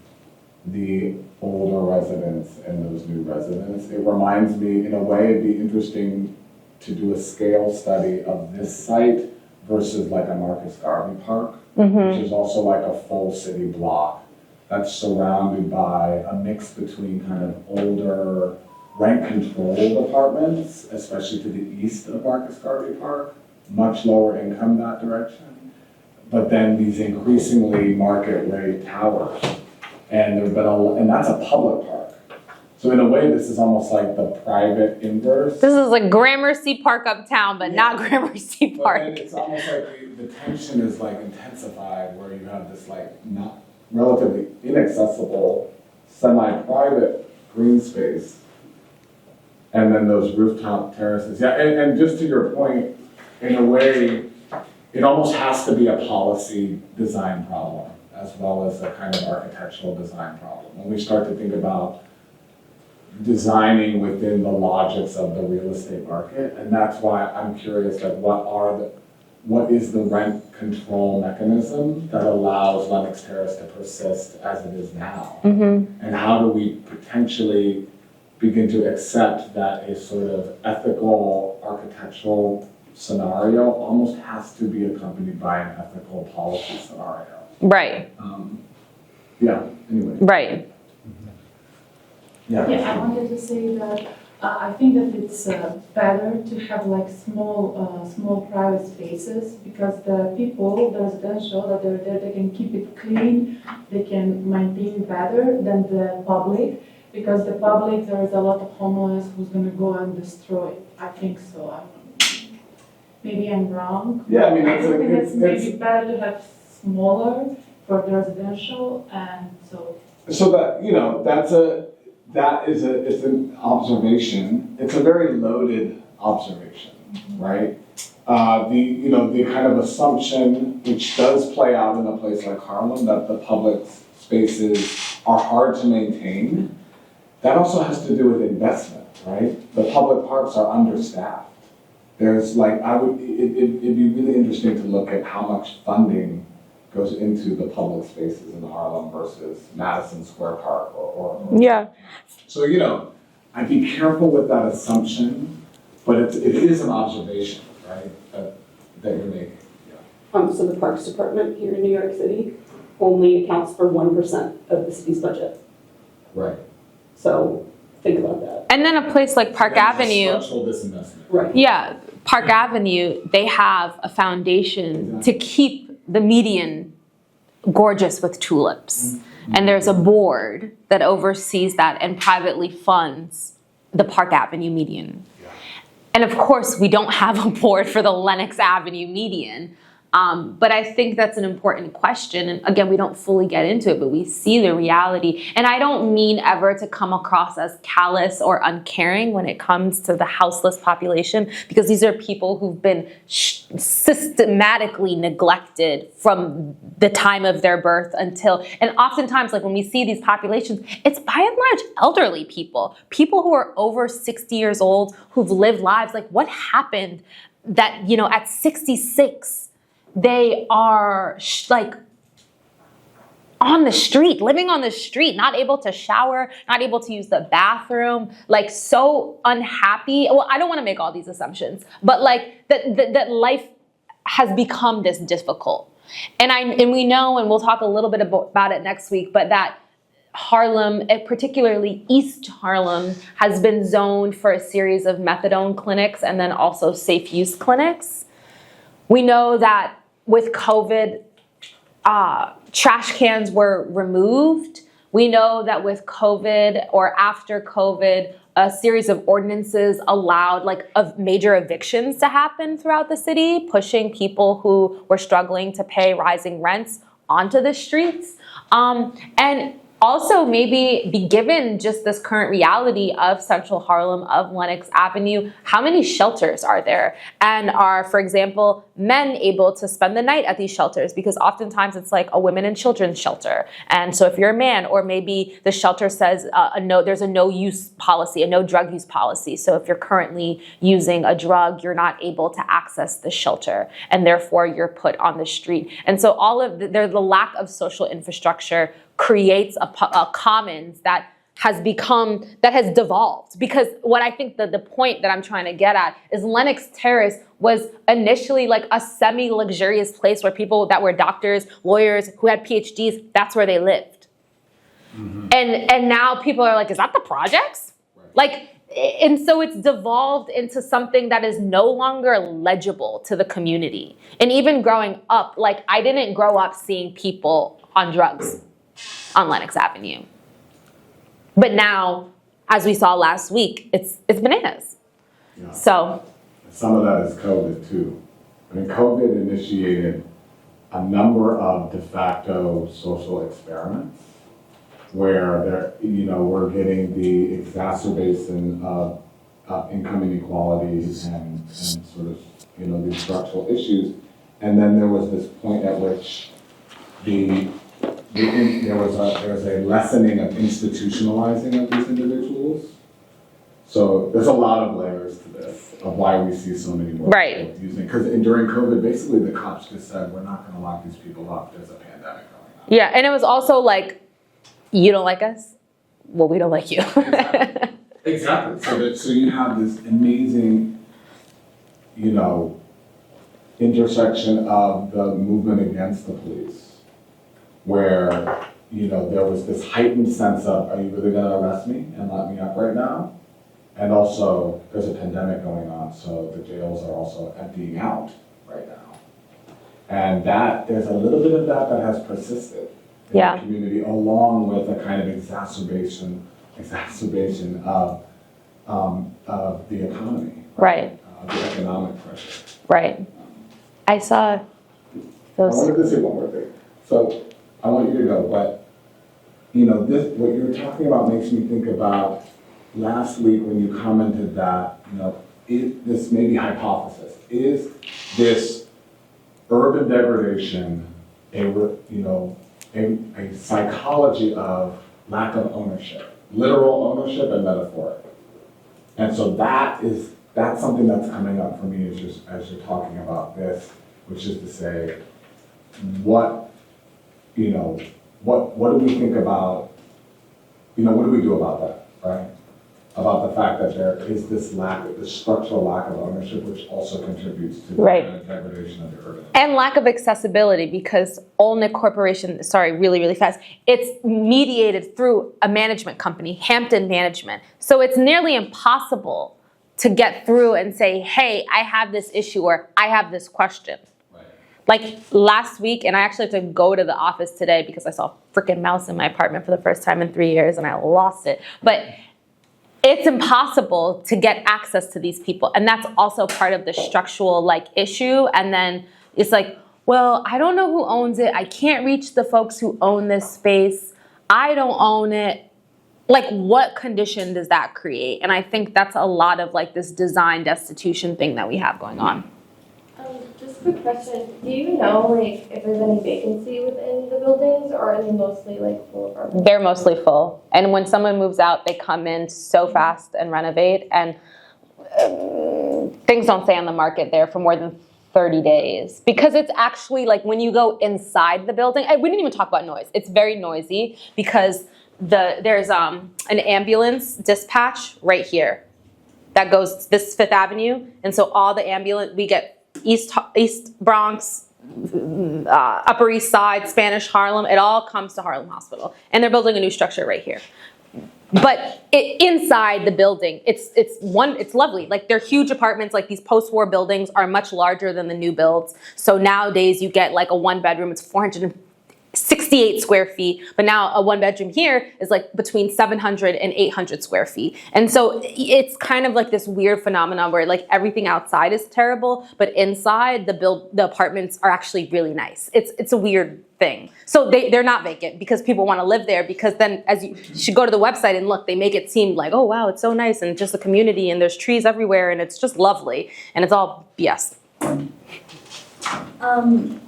the older residents and those new residents. It reminds me, in a way, it'd be interesting to do a scale study of this site versus like a Marcus Garvey Park, which is also like a full city block that's surrounded by a mix between kind of older rent-controlled apartments, especially to the east of Marcus Garvey Park, much lower income that direction, but then these increasingly market rate towers. And and that's a public park. So in a way, this is almost like the private inverse. This is like Gramercy Park uptown, but not Gramercy Park. But it's almost like the tension is like intensified, where you have this like not relatively inaccessible, semi-private green space, and then those rooftop terraces. Yeah, and just to your point, in a way, it almost has to be a policy design problem as well as a kind of architectural design problem. When we start to think about designing within the logics of the real estate market, and that's why I'm curious, like, what is the rent control mechanism that allows Lenox Terrace to persist as it is now? And how do we potentially begin to accept that a sort of ethical architectural scenario almost has to be accompanied by an ethical policy scenario? Right. Anyway. Right. Yeah, I wanted to say that I think that it's better to have like small private spaces, because the people, the residential that they're there, they can keep it clean, they can maintain better than the public, because the public, there is a lot of homeless who's going to go and destroy it. I think so. Maybe I'm wrong. Yeah, I mean, I think it's maybe better to have smaller for the residential, and so. So that, it's an observation. It's a very loaded observation, right? The kind of assumption, which does play out in a place like Harlem, that the public spaces are hard to maintain. That also has to do with investment, right? The public parks are understaffed. There's like, it'd be really interesting to look at how much funding goes into the public spaces in Harlem versus Madison Square Park or Yeah. So, you know, I'd be careful with that assumption, but it is an observation, right, that you're making. Yeah. So the Parks Department here in New York City only accounts for 1% of the city's budget. Right. So think about that. And then a place like Park Avenue. Structural disinvestment. Right. Yeah, Park Avenue, they have a foundation to keep the median gorgeous with tulips. And there's a board that oversees that and privately funds the Park Avenue median. Yeah. And of course, we don't have a board for the Lenox Avenue median. But I think that's an important question. And again, we don't fully get into it, but we see the reality. And I don't mean ever to come across as callous or uncaring when it comes to the houseless population, because these are people who've been systematically neglected from the time of their birth until, and oftentimes, like when we see these populations, it's by and large elderly people who are over 60 years old, who've lived lives. Like what happened that, you know, at 66, they are like on the street, living on the street, not able to shower, not able to use the bathroom, like so unhappy. Well, I don't want to make all these assumptions, but like that life has become this difficult. And we know, and we'll talk a little bit about it next week, but that Harlem, particularly East Harlem, has been zoned for a series of methadone clinics and then also safe use clinics. We know that with COVID, trash cans were removed. We know that with COVID or after COVID, a series of ordinances allowed like major evictions to happen throughout the city, pushing people who were struggling to pay rising rents onto the streets. And also maybe be given just this current reality of Central Harlem, of Lenox Avenue, how many shelters are there? And are, for example, men able to spend the night at these shelters? Because oftentimes it's like a women and children's shelter. And so if you're a man, or maybe the shelter says there's a no use policy, a no drug use policy. So if you're currently using a drug, you're not able to access the shelter, and therefore you're put on the street. And so all of the lack of social infrastructure creates a commons that has devolved. Because what I think the point that I'm trying to get at is Lenox Terrace was initially like a semi-luxurious place where people that were doctors, lawyers, who had PhDs, that's where they lived. Mm-hmm. And now people are like, is that the projects? Right. Like, and so it's devolved into something that is no longer legible to the community. And even growing up, like I didn't grow up seeing people on drugs on Lenox Avenue. But now, as we saw last week, it's bananas. Yeah. So some of that is COVID too. I mean, COVID initiated a number of de facto social experiments where we're getting the exacerbation of income inequalities and sort of these structural issues. And then there was this point at which there was a lessening of institutionalizing of these individuals. So there's a lot of layers to this of why we see so many more right. people using. Because during COVID, basically the cops just said, we're not going to lock these people up. There's a pandemic going on. Yeah, and it was also like, you don't like us? Well, we don't like you. Exactly. So you have this amazing, intersection of the movement against the police, where, there was this heightened sense of, are you really going to arrest me and lock me up right now? And also, there's a pandemic going on, so the jails are also emptying out right now. And there's a little bit of that has persisted in the community, along with a kind of exacerbation of the economy. Right. The economic pressure. Right. I saw those. I wanted to say one more thing. So I want you to go, but what you were talking about makes me think about last week when you commented that, this maybe hypothesis, is this urban degradation a a psychology of lack of ownership, literal ownership and metaphoric. And so that's something that's coming up for me as you're talking about this, which is to say, what do we think about, what do we do about that, right? About the fact that there is this structural lack of ownership, which also contributes to the degradation of the urban. And lack of accessibility, because Olnick Corporation, really, really fast, it's mediated through a management company, Hampton Management. So it's nearly impossible to get through and say, hey, I have this issue or I have this question. Right. Like last week, and I actually had to go to the office today because I saw a freaking mouse in my apartment for the first time in 3 years and I lost it. But it's impossible to get access to these people. And that's also part of the structural issue. And then it's like, well, I don't know who owns it. I can't reach the folks who own this space. I don't own it. What condition does that create? And I think that's a lot of this design destitution thing that we have going on. Just a quick question. Do you know if there's any vacancy within the buildings, or are they mostly full of apartments? They're mostly full. And when someone moves out, they come in so fast and renovate. And things don't stay on the market there for more than 30 days. Because it's actually when you go inside the building, we didn't even talk about noise. It's very noisy because there's an ambulance dispatch right here that goes this Fifth Avenue. And so all the we get East Bronx, Upper East Side, Spanish Harlem, it all comes to Harlem Hospital. And they're building a new structure right here. But inside the building, it's lovely. They're huge apartments. These post-war buildings are much larger than the new builds. So nowadays you get a one bedroom, it's 468 square feet, but now a one bedroom here is between 700 and 800 square feet. And so it's kind of this weird phenomenon where everything outside is terrible, but inside the apartments are actually really nice. It's a weird thing. So they're not vacant because people want to live there, because then you should go to the website and look, they make it seem oh wow, it's so nice and just a community and there's trees everywhere and it's just lovely, and it's all BS.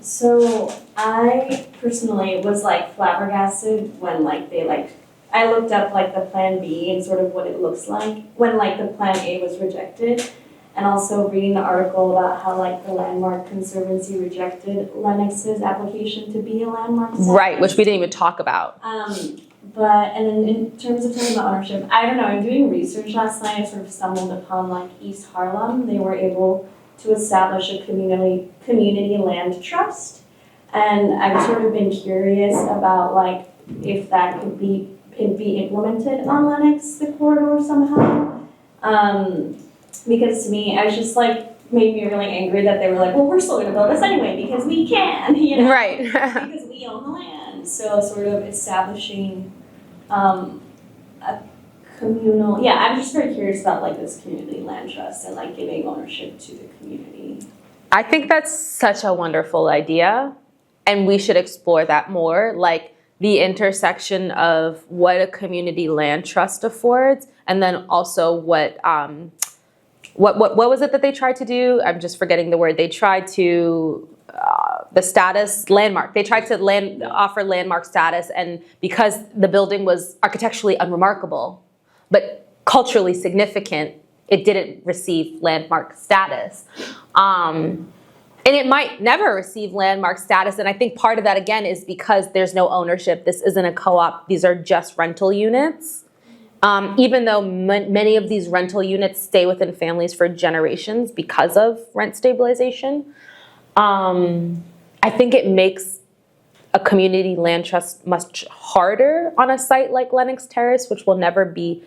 So I personally was flabbergasted when I looked up the Plan B and sort of what it looks like when the Plan A was rejected, and also reading the article about how the Landmark Conservancy rejected Lennox's application to be a landmark site. Right, which we didn't even talk about. And then in terms of talking about ownership, I don't know, in doing research last night, I sort of stumbled upon East Harlem. They were able to establish a community land trust, and I've sort of been curious about if that could be implemented on Lennox, the corridor somehow, because to me, I was just made me really angry that they were well, we're still going to build this anyway because we can, right? Because we own the land. So sort of establishing a communal, I'm just very curious about this community land trust and giving ownership to the community. I think that's such a wonderful idea, and we should explore that more, the intersection of what a community land trust affords, and then also what was it that they tried to do? I'm just forgetting the word. They tried to the status landmark. They tried to offer landmark status, and because the building was architecturally unremarkable but culturally significant, it didn't receive landmark status. And it might never receive landmark status. And I think part of that, again, is because there's no ownership. This isn't a co-op. These are just rental units. Even though many of these rental units stay within families for generations because of rent stabilization, I think it makes a community land trust much harder on a site like Lenox Terrace, which will never be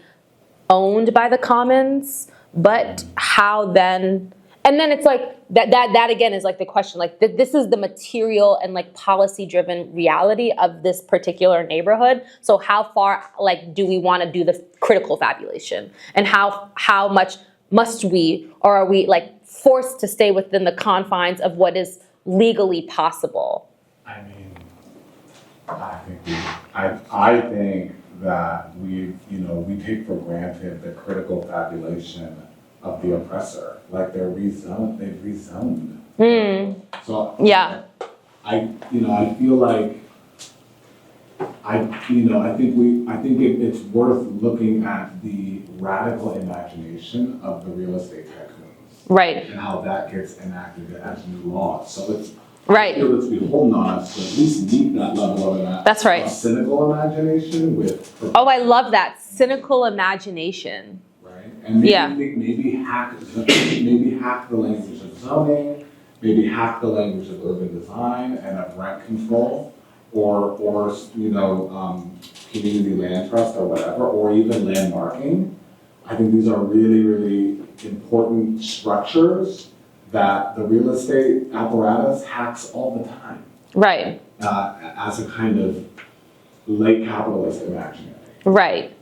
owned by the Commons. But how then? And then it's that again is the question, this is the material and policy-driven reality of this particular neighborhood. So how far do we want to do the critical fabulation? And how much must we, or are we forced to stay within the confines of what is legally possible? I mean, I think that we take for granted the critical fabulation of the oppressor, they've rezoned. So yeah, I feel I think it's worth looking at the radical imagination of the real estate tycoons. Right. And how that gets enacted as new laws. So it's Right. I feel it's beholden on us to at least meet that level of That's right. cynical imagination with. Oh, I love that cynical imagination. Right. And maybe, Yeah. maybe hack the language of zoning, maybe hack the language of urban design and of rent control, or community land trust or whatever, or even landmarking. I think these are really, really important structures that the real estate apparatus hacks all the time. Right. As a kind of late capitalist imaginary. Right.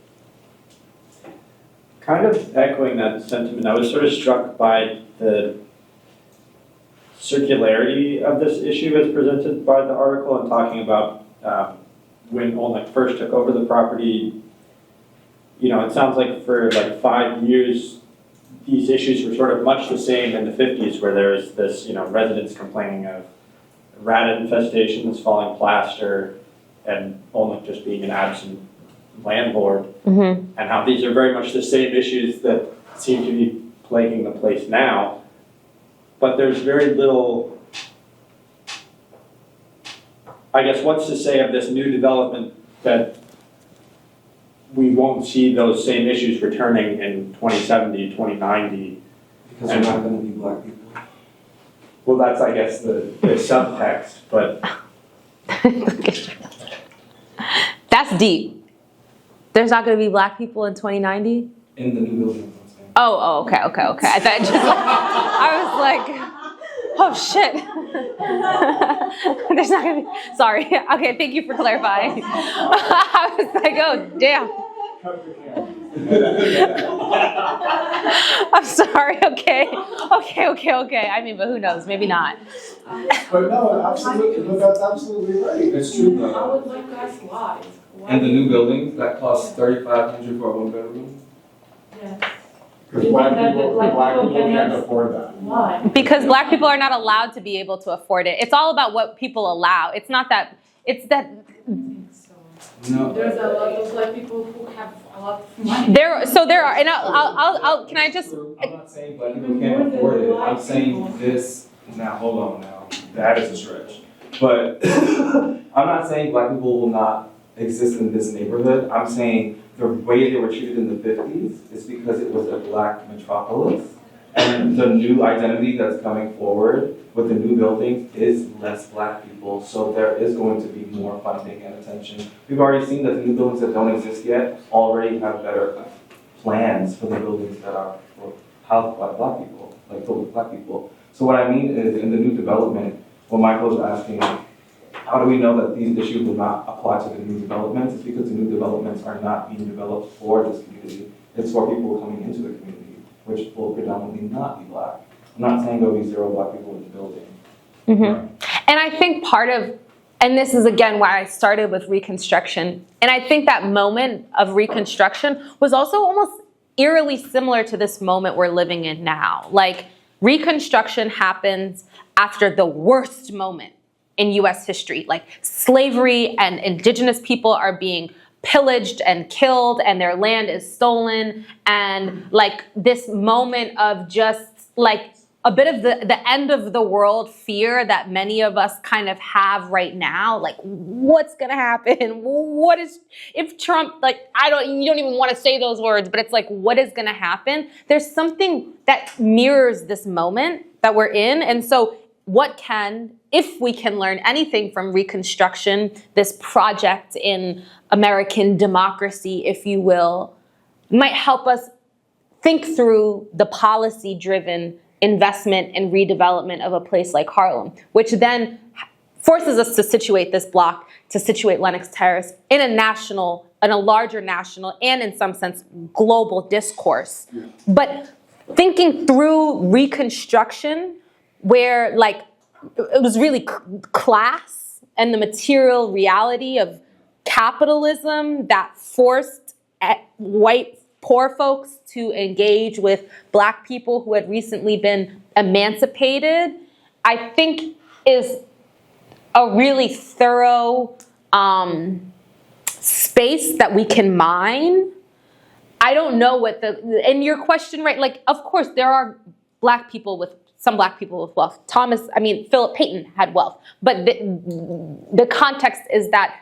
Kind of echoing that sentiment, I was sort of struck by the circularity of this issue as presented by the article and talking about when Olnick first took over the property. It sounds like for like 5 years, these issues were sort of much the same in the 50s, where there was this, residents complaining of rat infestations, falling plaster, and Olnick just being an absent landlord, Mm-hmm. and how these are very much the same issues that seem to be plaguing the place now. But there's very little, I guess, what's to say of this new development that we won't see those same issues returning in 2070, 2090? Because they're not gonna be black people. Well, that's, I guess, the subtext, but That's deep. There's not going to be black people in 2090? In the new buildings, I'm saying. Oh, okay. I thought I was like, oh shit. There's not going to be, sorry. Okay, thank you for clarifying. I was like, oh, damn. I'm sorry, okay. I mean, but who knows, maybe not. But no, absolutely, but that's absolutely right. It's true I though. would like to ask why. And the new buildings, that costs $3,500 for a 1-bedroom. Yes. Because You black think that people, the black people can't cannot- afford that. Why? Because black people are not allowed to be able to afford it. It's all about what people allow. It's not that, it's that I think so. No. There's a lot of black people who have a lot of money. there are, and I'll can I just, I'm not saying black people can't afford it. I'm saying this, now hold on now, that is a stretch. But I'm not saying black people will not exist in this neighborhood. I'm saying the way they were treated in the 50s is because it was a black metropolis. And the new identity that's coming forward with the new buildings is less black people. So there is going to be more funding and attention. We've already seen that the new buildings that don't exist yet already have better plans for the buildings that are for housed by black people, like filled with black people. So what I mean is in the new development, what Michael is asking, how do we know that these issues will not apply to the new developments? It's because the new developments are not being developed for this community. It's for people coming into the community, which will predominantly not be black. I'm not saying there'll be 0 black people in the building. and I think part of, and this is again why I started with Reconstruction, and I think that moment of Reconstruction was also almost eerily similar to this moment we're living in now. Like, Reconstruction happens after the worst moment in US history. Like, slavery and indigenous people are being pillaged and killed and their land is stolen, and like this moment of just like a bit of the end of the world fear that many of us kind of have right now. Like, what's gonna happen? What is, if Trump, like, you don't even want to say those words, but it's like, what is gonna happen? There's something that mirrors this moment that we're in. And so if we can learn anything from Reconstruction, this project in American democracy, if you will, might help us think through the policy-driven investment and redevelopment of a place like Harlem, which then forces us to situate this block, to situate Lenox Terrace in a larger national, and in some sense, global discourse. Yeah. But thinking through Reconstruction, where like it was really class and the material reality of capitalism that forced white poor folks to engage with black people who had recently been emancipated, I think is a really thorough space that we can mine. I don't know what and your question, right, like, of course, there are some black people with wealth. Philip Payton had wealth. But the context is that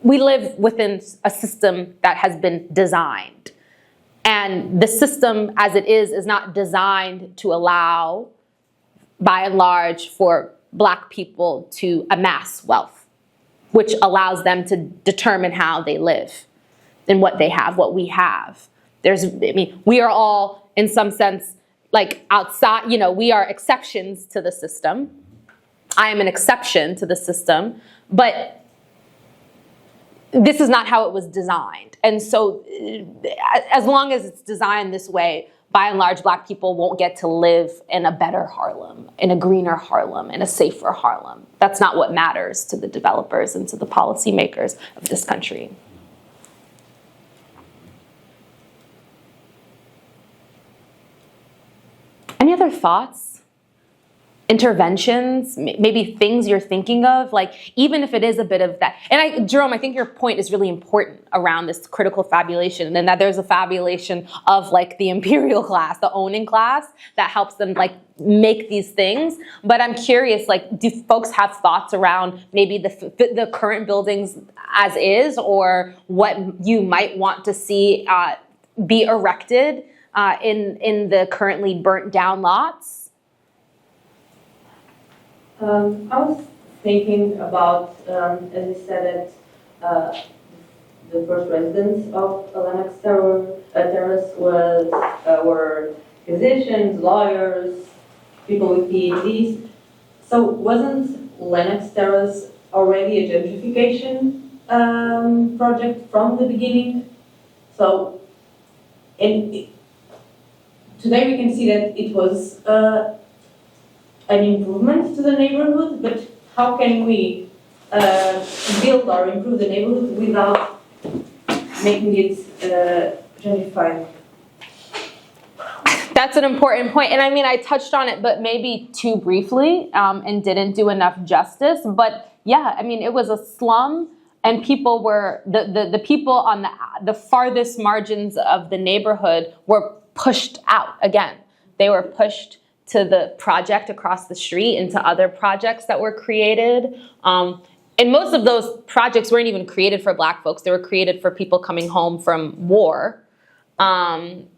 we live within a system that has been designed. And the system as it is not designed to allow, by and large, for black people to amass wealth, which allows them to determine how they live and what they have, what we have. We are all, in some sense, like outside, we are exceptions to the system. I am an exception to the system, but this is not how it was designed. And so as long as it's designed this way, by and large, black people won't get to live in a better Harlem, in a greener Harlem, in a safer Harlem. That's not what matters to the developers and to the policymakers of this country. Any other thoughts? Interventions, maybe things you're thinking of, like even if it is a bit of that. And Jerome, I think your point is really important around this critical fabulation, and that there's a fabulation of like the imperial class, the owning class, that helps them like make these things. But I'm curious, like, do folks have thoughts around maybe the current buildings as is, or what you might want to see be erected in the currently burnt down lots? I was thinking about, as you said it, the first residents of Lenox Terrace were physicians, lawyers, people with PhDs. So wasn't Lenox Terrace already a gentrification project from the beginning? So today we can see that it was an improvement to the neighborhood, but how can we build or improve the neighborhood without making it gentrified? That's an important point. And I touched on it, but maybe too briefly, and didn't do enough justice. But yeah, it was a slum, and people were, the people on the farthest margins of the neighborhood were pushed out again. They were pushed to the project across the street and to other projects that were created. And most of those projects weren't even created for black folks. They were created for people coming home from war. But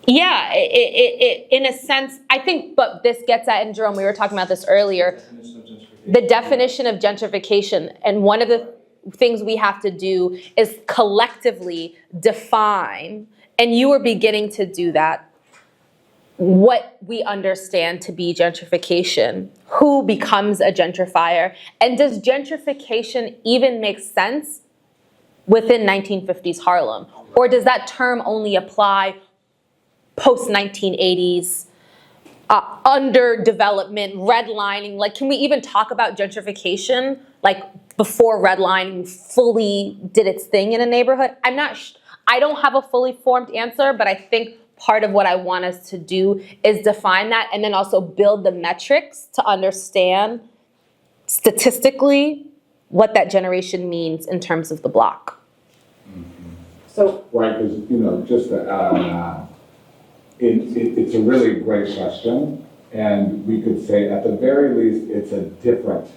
yeah, it in a sense, I think, but this gets at, and Jerome, we were talking about this earlier, the definition of gentrification. And one of the things we have to do is collectively define, and you were beginning to do that, what we understand to be gentrification, who becomes a gentrifier, and does gentrification even make sense within 1950s Harlem? Or does that term only apply post-1980s, underdevelopment, redlining? Like, can we even talk about gentrification, like, before redlining fully did its thing in a neighborhood? I don't have a fully formed answer, but I think part of what I want us to do is define that, and then also build the metrics to understand statistically what that generation means in terms of the block. So, right, because, just to add on that, it's a really great question, and we could say at the very least it's a different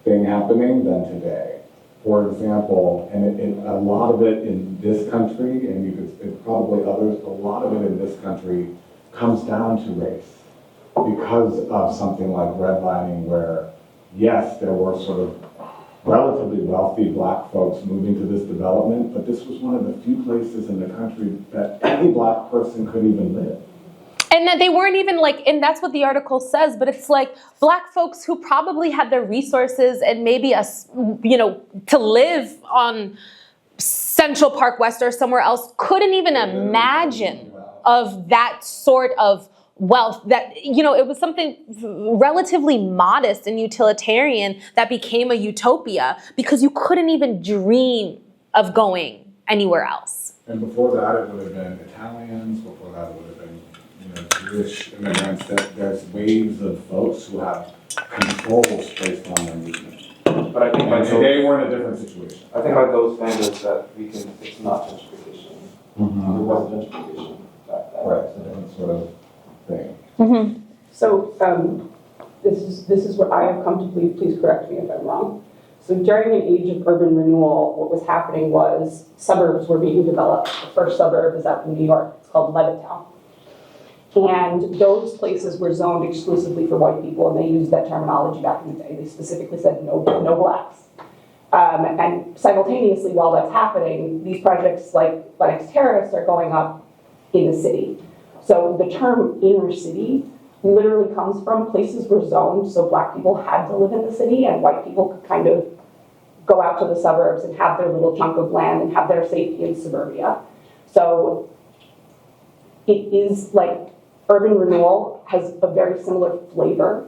thing happening than today. For example, and a lot of it in this country, and you could probably others, a lot of it in this country comes down to race because of something like redlining, where yes, there were sort of relatively wealthy black folks moving to this development, but this was one of the few places in the country that any black person could even live. And that they weren't even and that's what the article says, but it's like black folks who probably had the resources and maybe to live on Central Park West or somewhere else couldn't even imagine of that sort of wealth, that, it was something relatively modest and utilitarian that became a utopia because you couldn't even dream of going anywhere else. And before that, it would have been Italians, before that, it would have been Jewish immigrants. That there's waves of folks who have controls based on their movement. But I think by And those, they were in a different situation. I think by those standards that we can, it's not gentrification. There wasn't gentrification back then. Right, it's a different sort of thing. So this is what I have come to believe, please correct me if I'm wrong. So during an age of urban renewal, what was happening was suburbs were being developed. The first suburb is up in New York, it's called Levittown. And those places were zoned exclusively for white people, and they used that terminology back in the day. They specifically said no blacks. And simultaneously, while that's happening, these projects like Lenox Terrace are going up in the city. So the term inner city literally comes from places were zoned so black people had to live in the city and white people could kind of go out to the suburbs and have their little chunk of land and have their safety in suburbia. So it is like urban renewal has a very similar flavor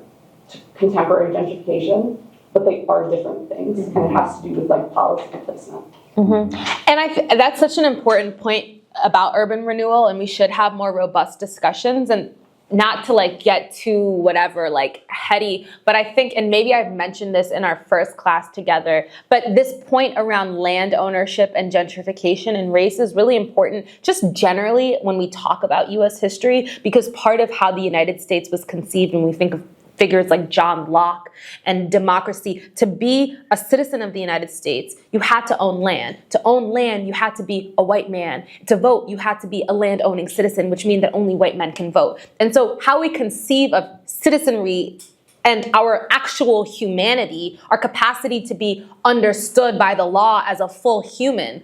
to contemporary gentrification, but they are different things, and it has to do with like policy placement. And that's such an important point about urban renewal, and we should have more robust discussions, and not to like get too whatever like heady, but I think, and maybe I've mentioned this in our first class together, but this point around land ownership and gentrification and race is really important just generally when we talk about US history, because part of how the United States was conceived when we think of figures like John Locke and democracy, to be a citizen of the United States, you had to own land. To own land, you had to be a white man. To vote, you had to be a land-owning citizen, which means that only white men can vote. And so how we conceive of citizenry and our actual humanity, our capacity to be understood by the law as a full human,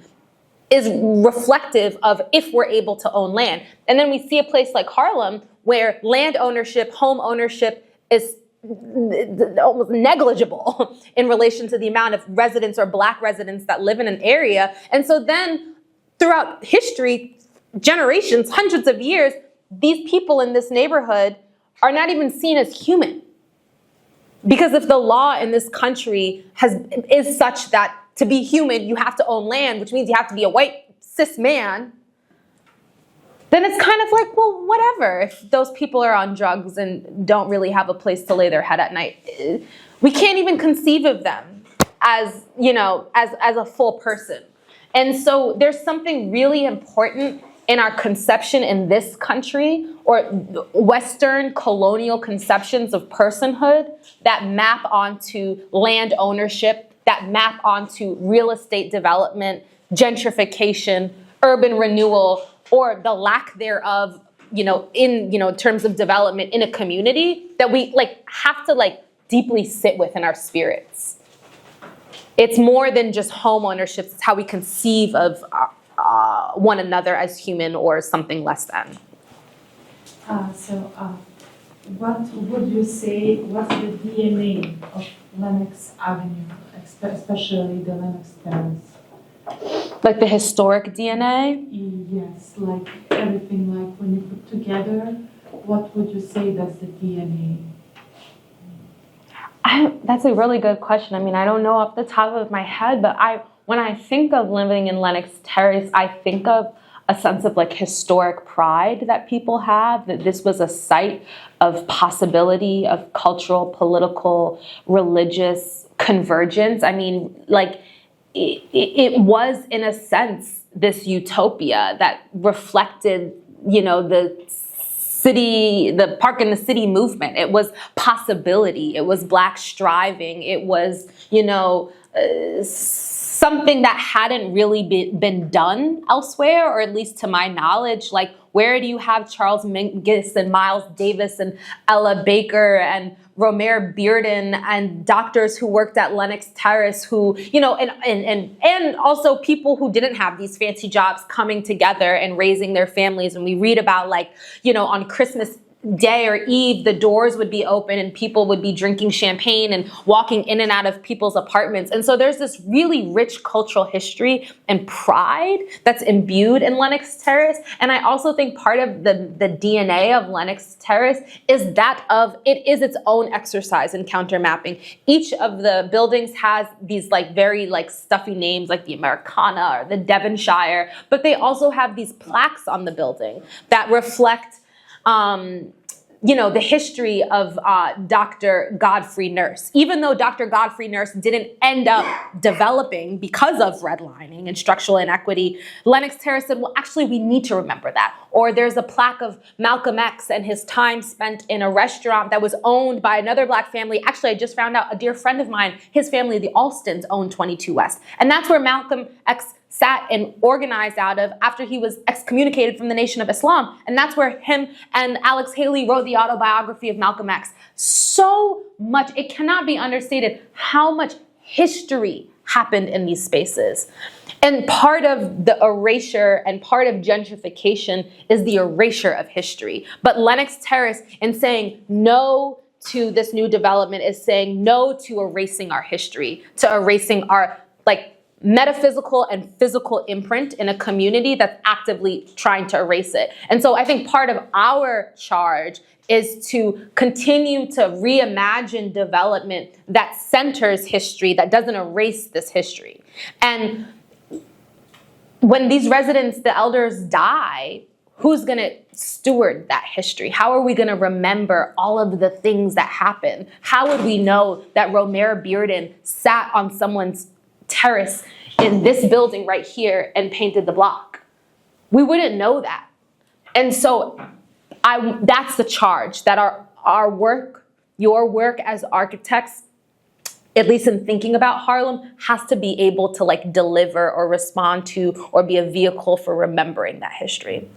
is reflective of if we're able to own land. And then we see a place like Harlem where land ownership, home ownership, is almost negligible in relation to the amount of residents or black residents that live in an area. And so then throughout history, generations, hundreds of years, these people in this neighborhood are not even seen as human. Because if the law in this country is such that to be human, you have to own land, which means you have to be a white cis man, then it's kind of like, well, whatever. If those people are on drugs and don't really have a place to lay their head at night, we can't even conceive of them as, you know, as a full person. And so there's something really important in our conception in this country, or Western colonial conceptions of personhood, that map onto land ownership, that map onto real estate development, gentrification, urban renewal, or the lack thereof, in terms of development in a community, that we have to deeply sit with in our spirits. It's more than just home ownership. It's how we conceive of one another as human or something less than. What would you say, what's the DNA of Lenox Avenue, especially the Lenox Terrace? Like the historic DNA? Yes, like everything, like when you put together, what would you say that's the DNA? That's a really good question. I mean, I don't know off the top of my head, but when I think of living in Lenox Terrace, I think of a sense of historic pride that people have, that this was a site of possibility, of cultural, political, religious convergence. I mean, it was, in a sense, this utopia that reflected, the city, the Park in the City movement. It was possibility. It was Black striving. It was, something that hadn't really been done elsewhere, or at least to my knowledge. Where do you have Charles Mingus and Miles Davis and Ella Baker and Romare Bearden and doctors who worked at Lenox Terrace who, and also people who didn't have these fancy jobs coming together and raising their families. And we read about on Christmas Day or Eve, the doors would be open and people would be drinking champagne and walking in and out of people's apartments. And so there's this really rich cultural history and pride that's imbued in Lenox Terrace. And I also think part of the DNA of Lenox Terrace is that of, it is its own exercise in counter mapping. Each of the buildings has these very stuffy names like the Americana or the Devonshire, but they also have these plaques on the building that reflect you know, the history of Dr. Godfrey Nurse. Even though Dr. Godfrey Nurse didn't end up developing because of redlining and structural inequity, Lenox Terrace said, well, actually, we need to remember that. Or there's a plaque of Malcolm X and his time spent in a restaurant that was owned by another Black family. Actually, I just found out a dear friend of mine, his family, the Alstons, owned 22 West. And that's where Malcolm X sat and organized out of after he was excommunicated from the Nation of Islam. And that's where him and Alex Haley wrote the autobiography of Malcolm X. So much, it cannot be understated how much history happened in these spaces. And part of the erasure and part of gentrification is the erasure of history. But Lenox Terrace, in saying no to this new development, is saying no to erasing our history, to erasing our, like, metaphysical and physical imprint in a community that's actively trying to erase it. And so I think part of our charge is to continue to reimagine development that centers history, that doesn't erase this history. And when these residents, the elders, die, who's going to steward that history? How are we going to remember all of the things that happened? How would we know that Romare Bearden sat on someone's terrace in this building right here and painted the block? We wouldn't know that. And so that's the charge, that our work, your work as architects, at least in thinking about Harlem, has to be able to, like, deliver or respond to or be a vehicle for remembering that history.